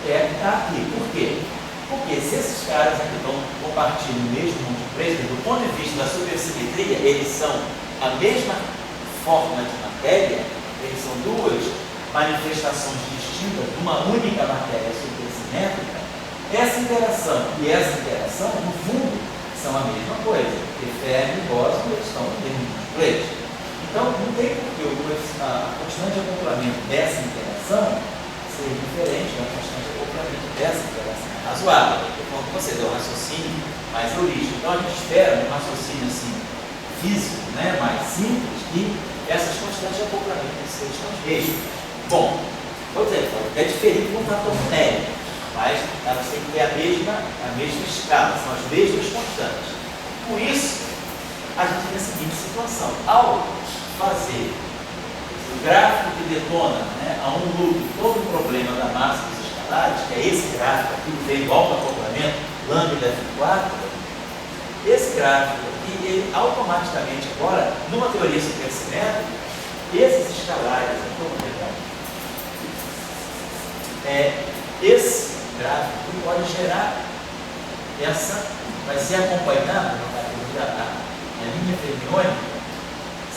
é que está aqui. Por quê? Porque se esses caras aqui compartilham o mesmo multiplex, do ponto de vista da supersimetria, eles são a mesma forma de matéria, eles são duas manifestações distintas de uma única matéria supersimétrica. Essa interação e essa interação, no fundo, são a mesma coisa, porque férmio e bóson estão no mesmo multiplex. Então, não tem por que a constante de acoplamento dessa interação ser diferente da constante de acoplamento dessa interação. Razoável, quando você deu um raciocínio mais heurístico. Então, a gente espera um raciocínio assim, físico, né, mais simples, que essas constantes de acoplamento sejam as mesmas. Bom, vou dizer, é diferente de um fator numérico, mas elas têm que ter a mesma escala, são as mesmas constantes. Por isso, a gente tem a seguinte situação: ao fazer o gráfico que detona, né, a um loop todo o problema da massa dos escalares, que é esse gráfico aqui, que vem igual para acoplamento, lambda F4, esse gráfico aqui, ele automaticamente agora, numa teoria supersimétrica, esses escalares aqui, esse gráfico pode gerar essa, vai ser acompanhado a linha fermiônica,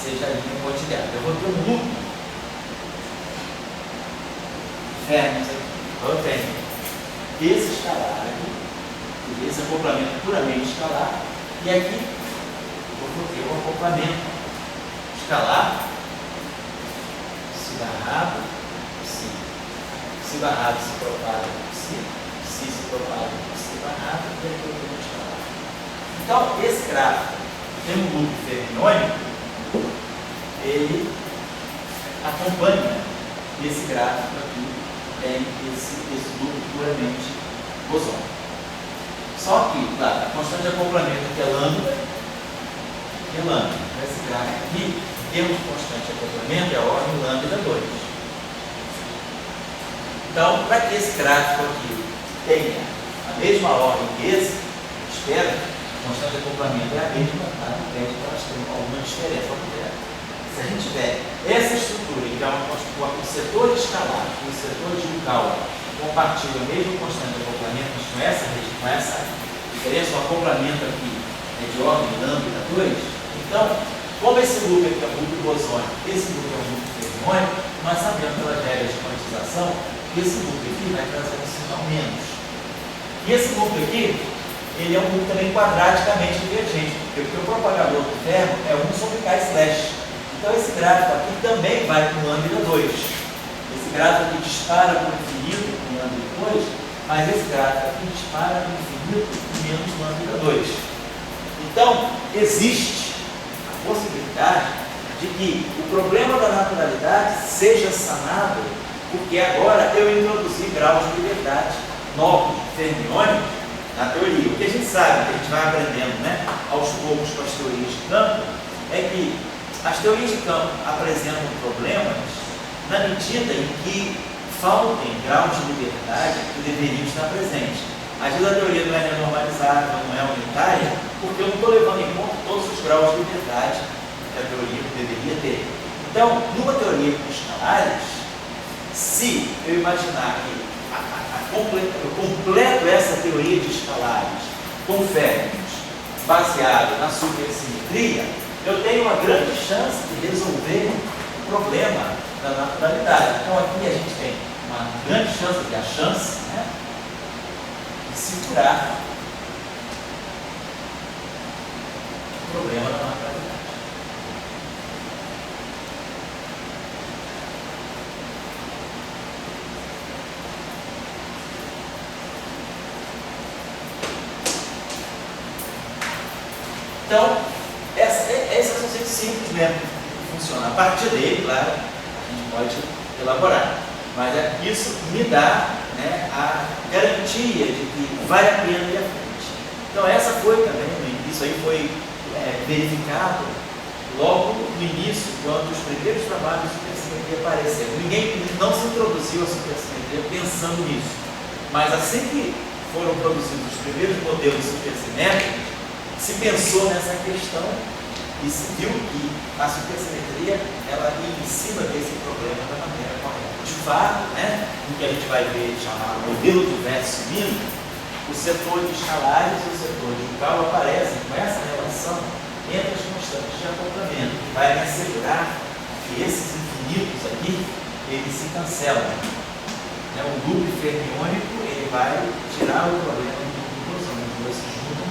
seja a linha pontilhada. Eu vou ter um loop férmios aqui. Então eu tenho esse escalar aqui, esse acoplamento puramente escalar, e aqui eu vou ter um acoplamento escalar, se barrado, se barrado se propaga por si se propaga por si barrado, e aqui eu tenho um escalar. Então, esse gráfico tem um loop fermiônico, ele acompanha esse gráfico aqui, tem esse loop puramente bosônico. Só que, claro, a constante de acoplamento aqui é lambda, esse gráfico aqui, em termos de constante de acoplamento, é a ordem lambda 2. Então, para que esse gráfico aqui tenha a mesma ordem que esse, espera, a constante de acoplamento é a mesma, tá? Não pede que elas tenham alguma diferença. Se a gente tiver essa estrutura, que é o setor escalar e o setor de Yukawa compartilham a mesma constante de acoplamento, mas com essa diferença, o acoplamento aqui é de ordem lambda 2, então, como esse loop aqui é um loop bosônico, esse loop é um loop fermiônico, nós sabemos pelas regras de quantização que esse loop aqui vai trazer um sinal menos. E esse loop aqui, ele é um loop também quadraticamente divergente, porque o propagador do ferro é 1 sobre K slash. Então esse gráfico aqui também vai com lambda 2. Esse gráfico aqui dispara para o infinito com lambda 2, mas esse gráfico aqui dispara para o infinito com menos lambda 2. Então, existe a possibilidade de que o problema da naturalidade seja sanado, porque agora eu introduzi graus de liberdade novos, fermiônicos, na teoria. O que a gente sabe, que a gente vai aprendendo, né, aos poucos com as teorias de campo, é que as teorias de campo apresentam problemas na medida em que faltem graus de liberdade que deveriam estar presentes. Às vezes a teoria não é normalizada, não é unitária, porque eu não estou levando em conta todos os graus de liberdade que a teoria deveria ter. Então, numa teoria com escalares, se eu imaginar que eu completo essa teoria de escalares com férmions baseado na supersimetria, eu tenho uma grande chance de resolver o problema da naturalidade. Então aqui a gente tem uma grande chance, né, de se curar o problema da naturalidade. Então, esse é um conceito simples mesmo que funciona. A partir dele, claro, a gente pode elaborar. Mas isso me dá, né, a garantia de que vale a pena ir à frente. Então, essa foi também, isso aí foi verificado logo no início, quando os primeiros trabalhos de supersimetria apareceram. Ninguém não se introduziu a supersimetria pensando nisso. Mas assim que foram produzidos os primeiros modelos supersimétricos, se pensou nessa questão e se viu que a supersimetria ela ia em cima desse problema da maneira correta. De fato, né, o que a gente vai ver chamado modelo de verso mínimo, o setor de escalares e o setor de Yukawa aparecem com essa relação entre as constantes de acoplamento, que vai me assegurar que esses infinitos aqui, eles se cancelam. Né? O loop fermiônico ele vai tirar o problema do conclusão, quando se juntam.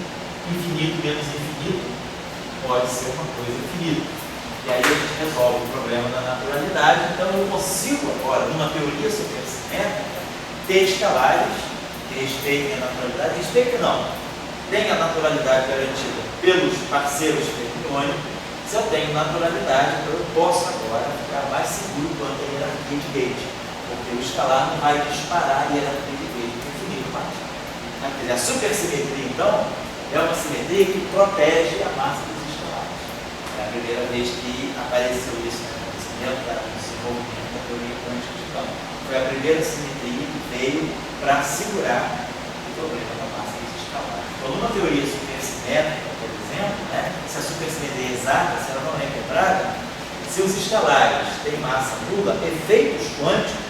Infinito menos infinito pode ser uma coisa infinita. E aí a gente resolve o problema da naturalidade. Então eu consigo agora, numa teoria supersimétrica, ter escalares que respeitem a naturalidade. Respeitem não. Tem a naturalidade garantida pelos parceiros fermiônicos. Se eu tenho naturalidade, eu posso agora ficar mais seguro quanto à hierarquia de gauge. Porque o escalar não vai disparar a hierarquia de gauge para o infinito mais. A supersimetria, então, é uma simetria que protege a massa dos escalares. primeira vez que apareceu isso, né, dentro do desenvolvimento da teoria quântica de campo. Foi a primeira simetria que veio para segurar o problema da massa dos escalares. Então, numa teoria supersimétrica, por exemplo, né, se a supersimetria é exata, se ela não é quebrada, se os escalares têm massa nula, efeitos quânticos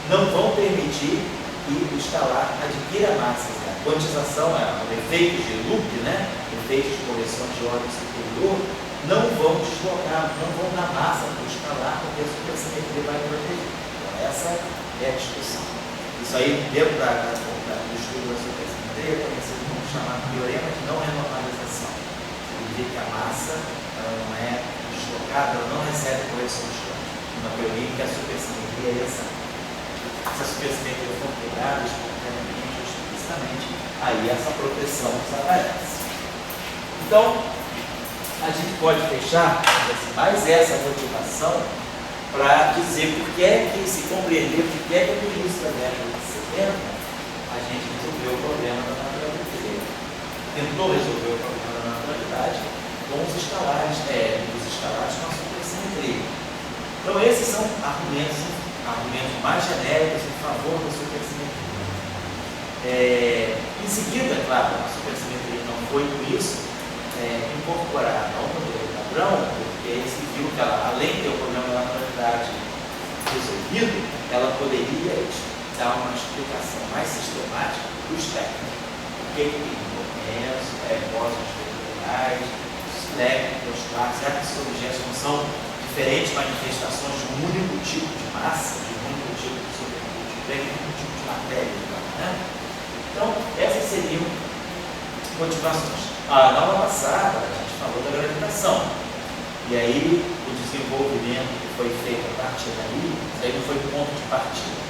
não vão permitir que o escalar adquira massa zero. A quantização, efeitos de loop, né, efeitos de correção de ordem superior, não vão deslocar, não vão dar massa para o escalar, porque a supersimetria vai proteger. Então, essa é a discussão. Isso aí, dentro do estudo da supersimetria, é conhecido como chamado teorema de não renormalização. Significa que a massa não é deslocada, ela não recebe correção de ordem. Uma teoria em que a supersimetria é essa. Se a supersimetria for quebrada espontaneamente ou explicitamente, aí essa proteção desaparece. Então, a gente pode fechar mais essa motivação para dizer por que é que, se compreender por que é que no início da década de 70 a gente resolveu o problema da naturalidade. Tentou resolver o problema da naturalidade com os escalares com a supersimetria. Então, esses são argumentos mais genéricos em favor da supersimetria. Em seguida, claro, a supersimetria não foi por isso incorporada ao modelo padrão, porque se viu que ela, além de ter o problema da naturalidade resolvido, ela poderia dar uma explicação mais sistemática do espectro. O que tem movimentos, bósons vectoriais, elétricos, quartos, já que esses objetos não são diferentes manifestações de um único tipo de massa, de um único tipo de supercúmulo, de um único tipo de matéria, né? Então, essas seriam motivações. Na aula passada, a gente falou da gravitação. E aí, o desenvolvimento que foi feito a partir daí, isso aí não foi o ponto de partida.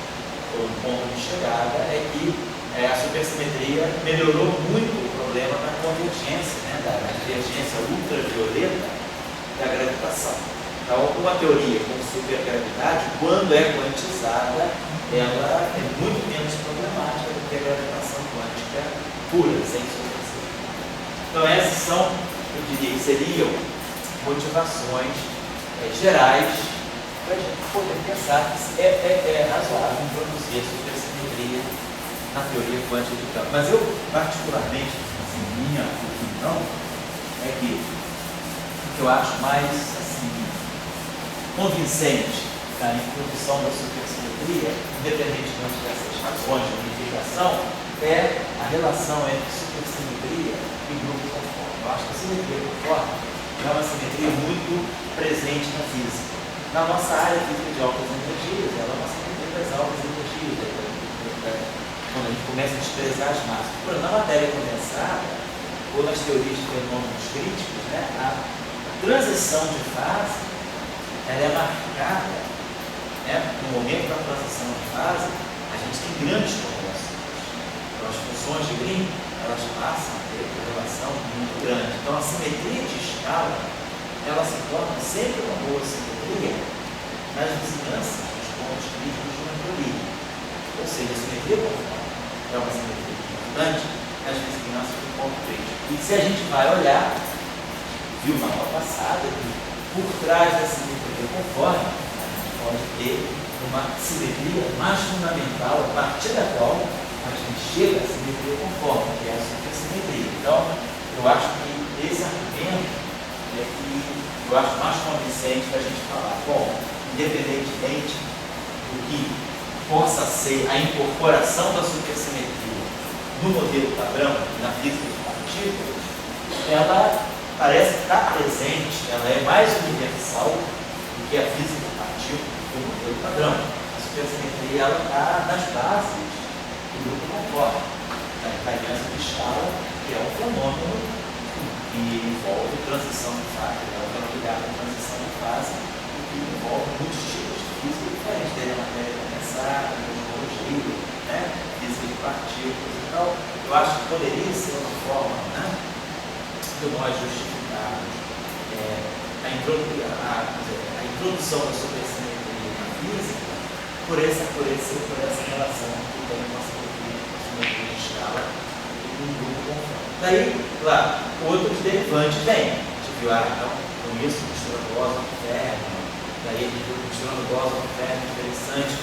O ponto de chegada é que a supersimetria melhorou muito o problema da convergência, né, da divergência ultravioleta da gravitação. Então, uma teoria com supergravidade, quando é quantizada, ela é muito menos problemática do que a gravitação quântica pura, sem supersimetria. Então, essas são, eu diria, que seriam motivações gerais para a gente poder pensar que é razoável introduzir a supersimetria na teoria quântica de campo. Mas eu, particularmente, assim, minha opinião é que o que eu acho mais convincente da introdução da supersimetria, independentemente dessas razões de unificação, é a relação entre supersimetria e grupo conforme. Eu acho que a simetria conforme é uma simetria muito presente na física. Na nossa área física de altas energias, ela é uma simetria das altas energias. Quando a gente começa a desprezar as massas. Na matéria condensada, ou nas teorias de fenômenos críticos, né, a transição de fase ela é marcada, né, no momento da transição de fase, a gente tem grandes correlações. Então, as funções de Green, elas passam a ter uma relação muito grande. Então, a simetria de escala, ela se torna sempre uma boa simetria nas vizinhanças dos pontos críticos de uma teoria. Ou seja, a simetria conforme é uma simetria importante nas vizinhanças do ponto crítico. E se a gente vai olhar, viu na aula passada, que por trás da simetria conforme, a gente pode ter uma simetria mais fundamental, a partir da qual a gente chega à simetria conforme, que é a supersimetria. Então, eu acho que esse argumento é que eu acho mais convincente para a gente falar, bom, independentemente do que possa ser a incorporação da supersimetria no modelo padrão, na física de partículas, ela parece estar presente, ela é mais universal do que a física de partículas do modelo padrão. A supersimetria ela está nas bases do grupo conforme, da invariância de escala, que é um fenômeno que envolve transição de fase, é um fenômeno ligado à transição de fase, e que envolve muitos tipos de física diferentes, desde a matéria condensada, a cosmologia, né, física de partículas. Então, eu acho que poderia ser uma forma, né, de nós justificarmos a introdução da supersimetria na física por essa relação que tem com a simetria de escala e com o grupo conforme. Daí, claro, outros derivantes vêm. A gente viu, então, com isso, misturando bóson com ferro, daí a gente viu misturando bóson com ferro, interessante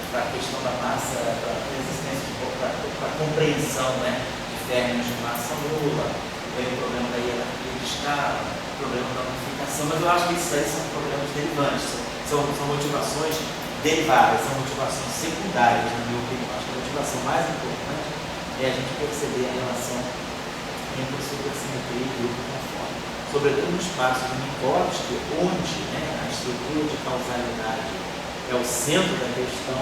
para a questão da massa, para a resistência, para a compreensão, né, de férmions de massa nula, veio o problema da hierarquia de escala, o problema da unificação, mas eu acho que isso aí são problemas derivantes, são motivações derivadas, são motivações secundárias, na minha opinião. Acho que a motivação mais importante é a gente perceber a relação entre supersimetria e grupo conforme, sobretudo no espaço de Minkowski, onde, né, a estrutura de causalidade é o centro da questão,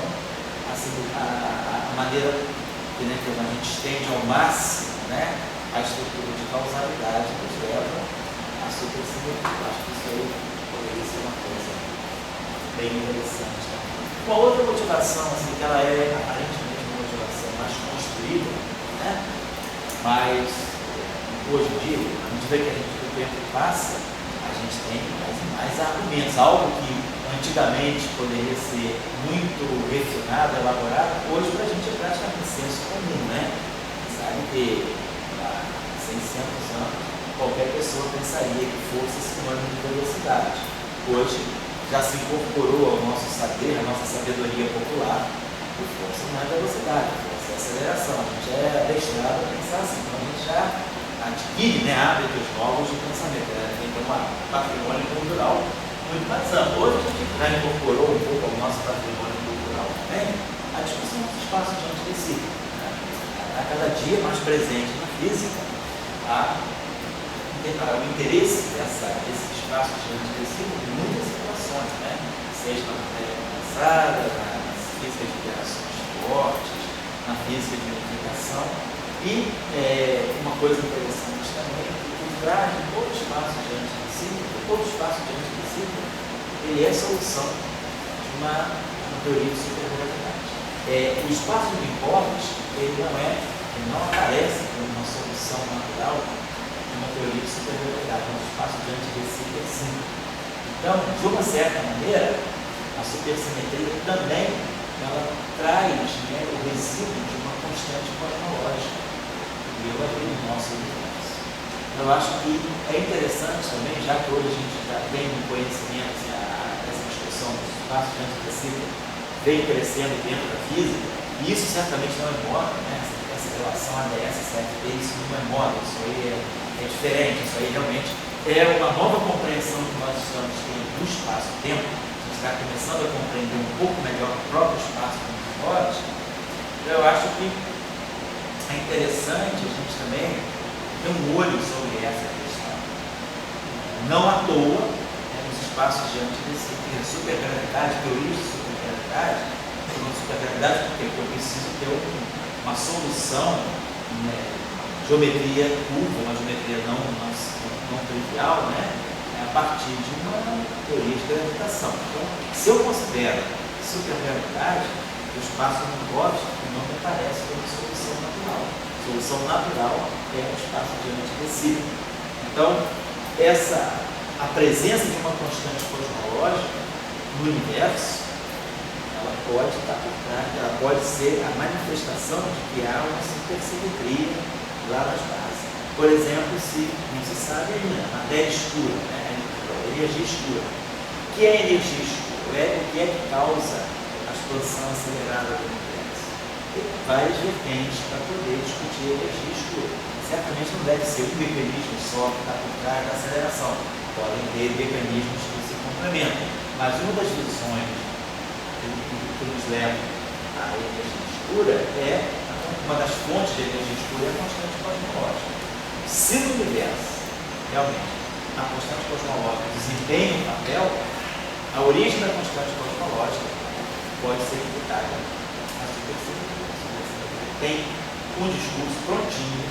a maneira que, né, que a gente estende ao máximo, né, a estrutura de causalidade nos leva à supersimetria. Acho que isso aí poderia ser uma coisa bem interessante. Uma outra motivação, assim, que ela é aparentemente uma motivação mais construída, né, mas hoje em dia, à medida que o tempo passa, a gente tem mais argumentos, algo que antigamente poderia ser muito refinado, elaborado, hoje para a gente é praticamente senso comum, né? Sabe que há 600 anos qualquer pessoa pensaria que força é sinônimo de velocidade. Hoje já se incorporou ao nosso saber, à nossa sabedoria popular, que força não é velocidade, força é aceleração. A gente é adestrado a pensar assim, então a gente já adquire, né, hábitos novos de pensamento, né? Tem que ter um patrimônio cultural muito mais amplo. Hoje a gente já incorporou um pouco ao nosso patrimônio cultural também a discussão dos espaços de antitecido, né? Está cada dia mais presente na física o interesse desses espaços de antitecido em muitas situações, né? Seja na matéria condensada, na física de interações fortes, na física de unificação. E uma coisa interessante também, que por trás de todo espaço de antitecido, ele é solução de uma teoria de supergravidade. O espaço de Minkowski, ele não aparece como uma solução natural de uma teoria de supergravidade, mas o espaço de antitecido é sim. Então, de uma certa maneira, a supersimetria também ela traz, né, o resíduo de uma constante cosmológica no nosso universo. Eu acho que é interessante também, já que hoje a gente já tem um conhecimento, essa discussão dos espaços de antitecido vem crescendo dentro da física, e isso certamente não é moda, né? Essa relação ADS-CFT, isso não é moda, isso aí é diferente, isso aí realmente é uma nova compreensão que nós estamos tendo do espaço-tempo. A gente está começando a compreender um pouco melhor o próprio espaço do universo. Eu acho que é interessante a gente também ter um olho sobre essa questão. Não à toa, nos espaços de antitecido, supergravidade, teorias de supergravidade, porque eu preciso ter uma solução, né, geometria curva, uma geometria não trivial, né, a partir de uma teoria de gravitação. Então, se eu considero supergravidade, o espaço de Minkowski não me parece uma solução natural. A solução natural é o espaço de antitecido. Então, a presença de uma constante cosmológica no universo, ela pode estar por trás, ela pode ser a manifestação de que há uma supersimetria lá nas bases. Por exemplo, não se sabe ainda, a matéria escura, né? A energia escura. O que é energia escura? O que é que causa expansão acelerada do universo? Tem várias vertentes para poder discutir a energia escura. Certamente não deve ser um mecanismo só que está por trás da aceleração. Podem ter mecanismos que se complementam. Mas uma das visões que nos leva à energia escura uma das fontes de energia escura é a constante cosmológica. Se no universo, realmente, a constante cosmológica desempenha um papel, a origem da constante cosmológica pode ser imputada à supersimetria. Tem um discurso prontinho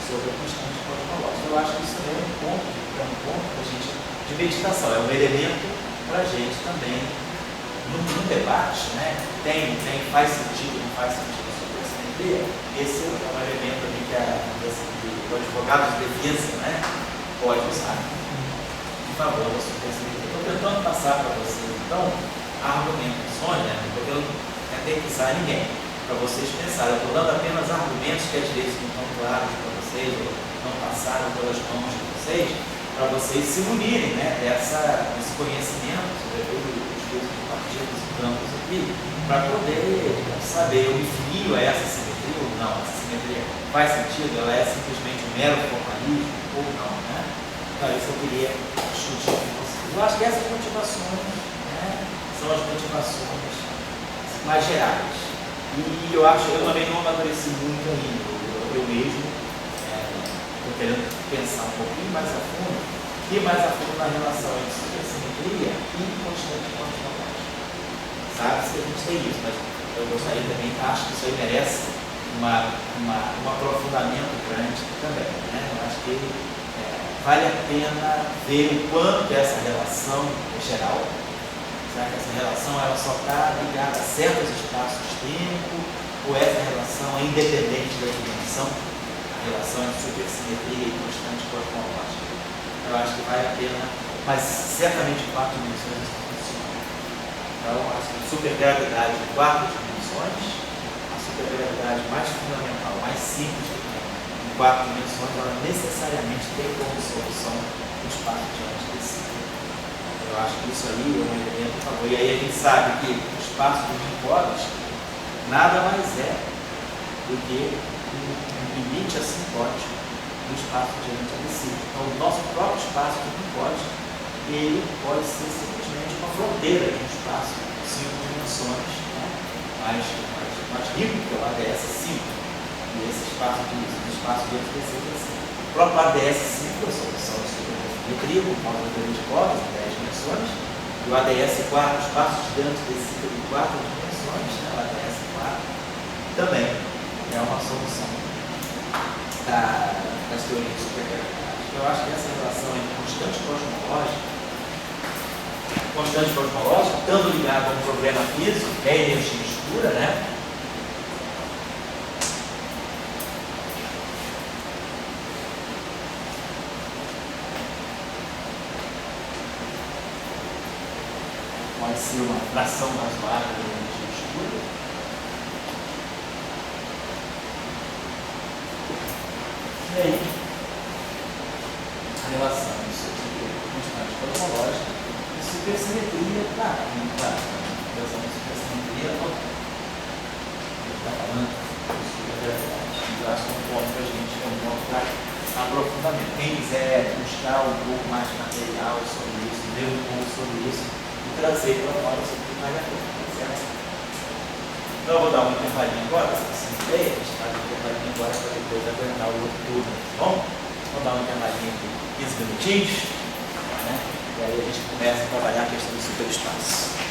sobre a constante cosmológica. Eu acho que isso também é um ponto de meditação, é um elemento para a gente também, num debate, né? Faz sentido, não faz sentido a supersimetria. Esse é um elemento ali que o advogado de defesa, né, pode usar em favor da supersimetria. Estou tentando passar para vocês, então, argumentações, né? Não estou querendo catequizar ninguém, para vocês pensarem. Eu estou dando apenas argumentos que às vezes não estão claros para vocês, ou não passaram pelas mãos de vocês, para vocês se unirem, né, desse conhecimento, sobretudo os dois partidos e campos aqui, para poder saber, eu me filio a essa simetria ou não, essa simetria faz sentido, ela é simplesmente um mero formalismo ou não, né? Então isso eu queria discutir com vocês. Eu acho que essas motivações, né, são as motivações mais gerais. E eu também não amadureci muito ainda, eu mesmo estou querendo pensar um pouquinho mais a fundo, na relação entre supersimetria e constante cosmológica. Sabe-se que a gente tem isso, mas eu gostaria também, acho que isso aí merece um aprofundamento grande também, né? Eu acho que vale a pena ver o quanto essa relação é geral. Será que essa relação ela só está ligada a certos espaços de tempo, ou essa relação é independente da dimensão? A relação entre supersimetria e constante cosmológica. Eu acho que vale a pena, mas certamente 4 dimensões não funcionam. Então, acho que supergravidade de 4 dimensões, a supergravidade mais fundamental, mais simples que tem, em 4 dimensões, ela necessariamente tem como solução o espaço diante de si. Eu acho que isso aí é um elemento a favor. E aí a gente sabe que o espaço de Minkowski nada mais é do que um limite assintôtico do espaço diante de si. Então, o nosso próprio espaço de Minkowski, ele pode ser simplesmente uma fronteira de um espaço de 5 dimensões, né? mais rico que é o ADS 5. E esse espaço diante de si é assim. O próprio ADS 5 é a solução de supersimetria, por causa da teoria de cordas, em 10 dimensões, e o ADS 4, o espaço diante de si em 4 dimensões, né? O ADS 4, também é uma solução das teorias de supergravidade. Eu acho que essa relação entre constante cosmológica, estando ligado a um problema físico, que é a energia escura, né? Pode ser uma fração razoável da energia escura. E aí, a relação entre constante cosmológica e supersimetria, a relação de supersimetria não está falando de supergravidade. Eu acho que é um ponto para a gente, para aprofundamento. Quem quiser buscar um pouco mais de material sobre isso, ler um pouco sobre isso, trazer para nós o que vale a pena, certo? Então eu vou dar uma intervalinha agora, se você não tem, a gente faz uma intervalinha agora para depois aguentar o outro turno, tá bom? Vou dar uma intervalinha de 15 minutinhos, né? E aí a gente começa a trabalhar a questão do superespaço.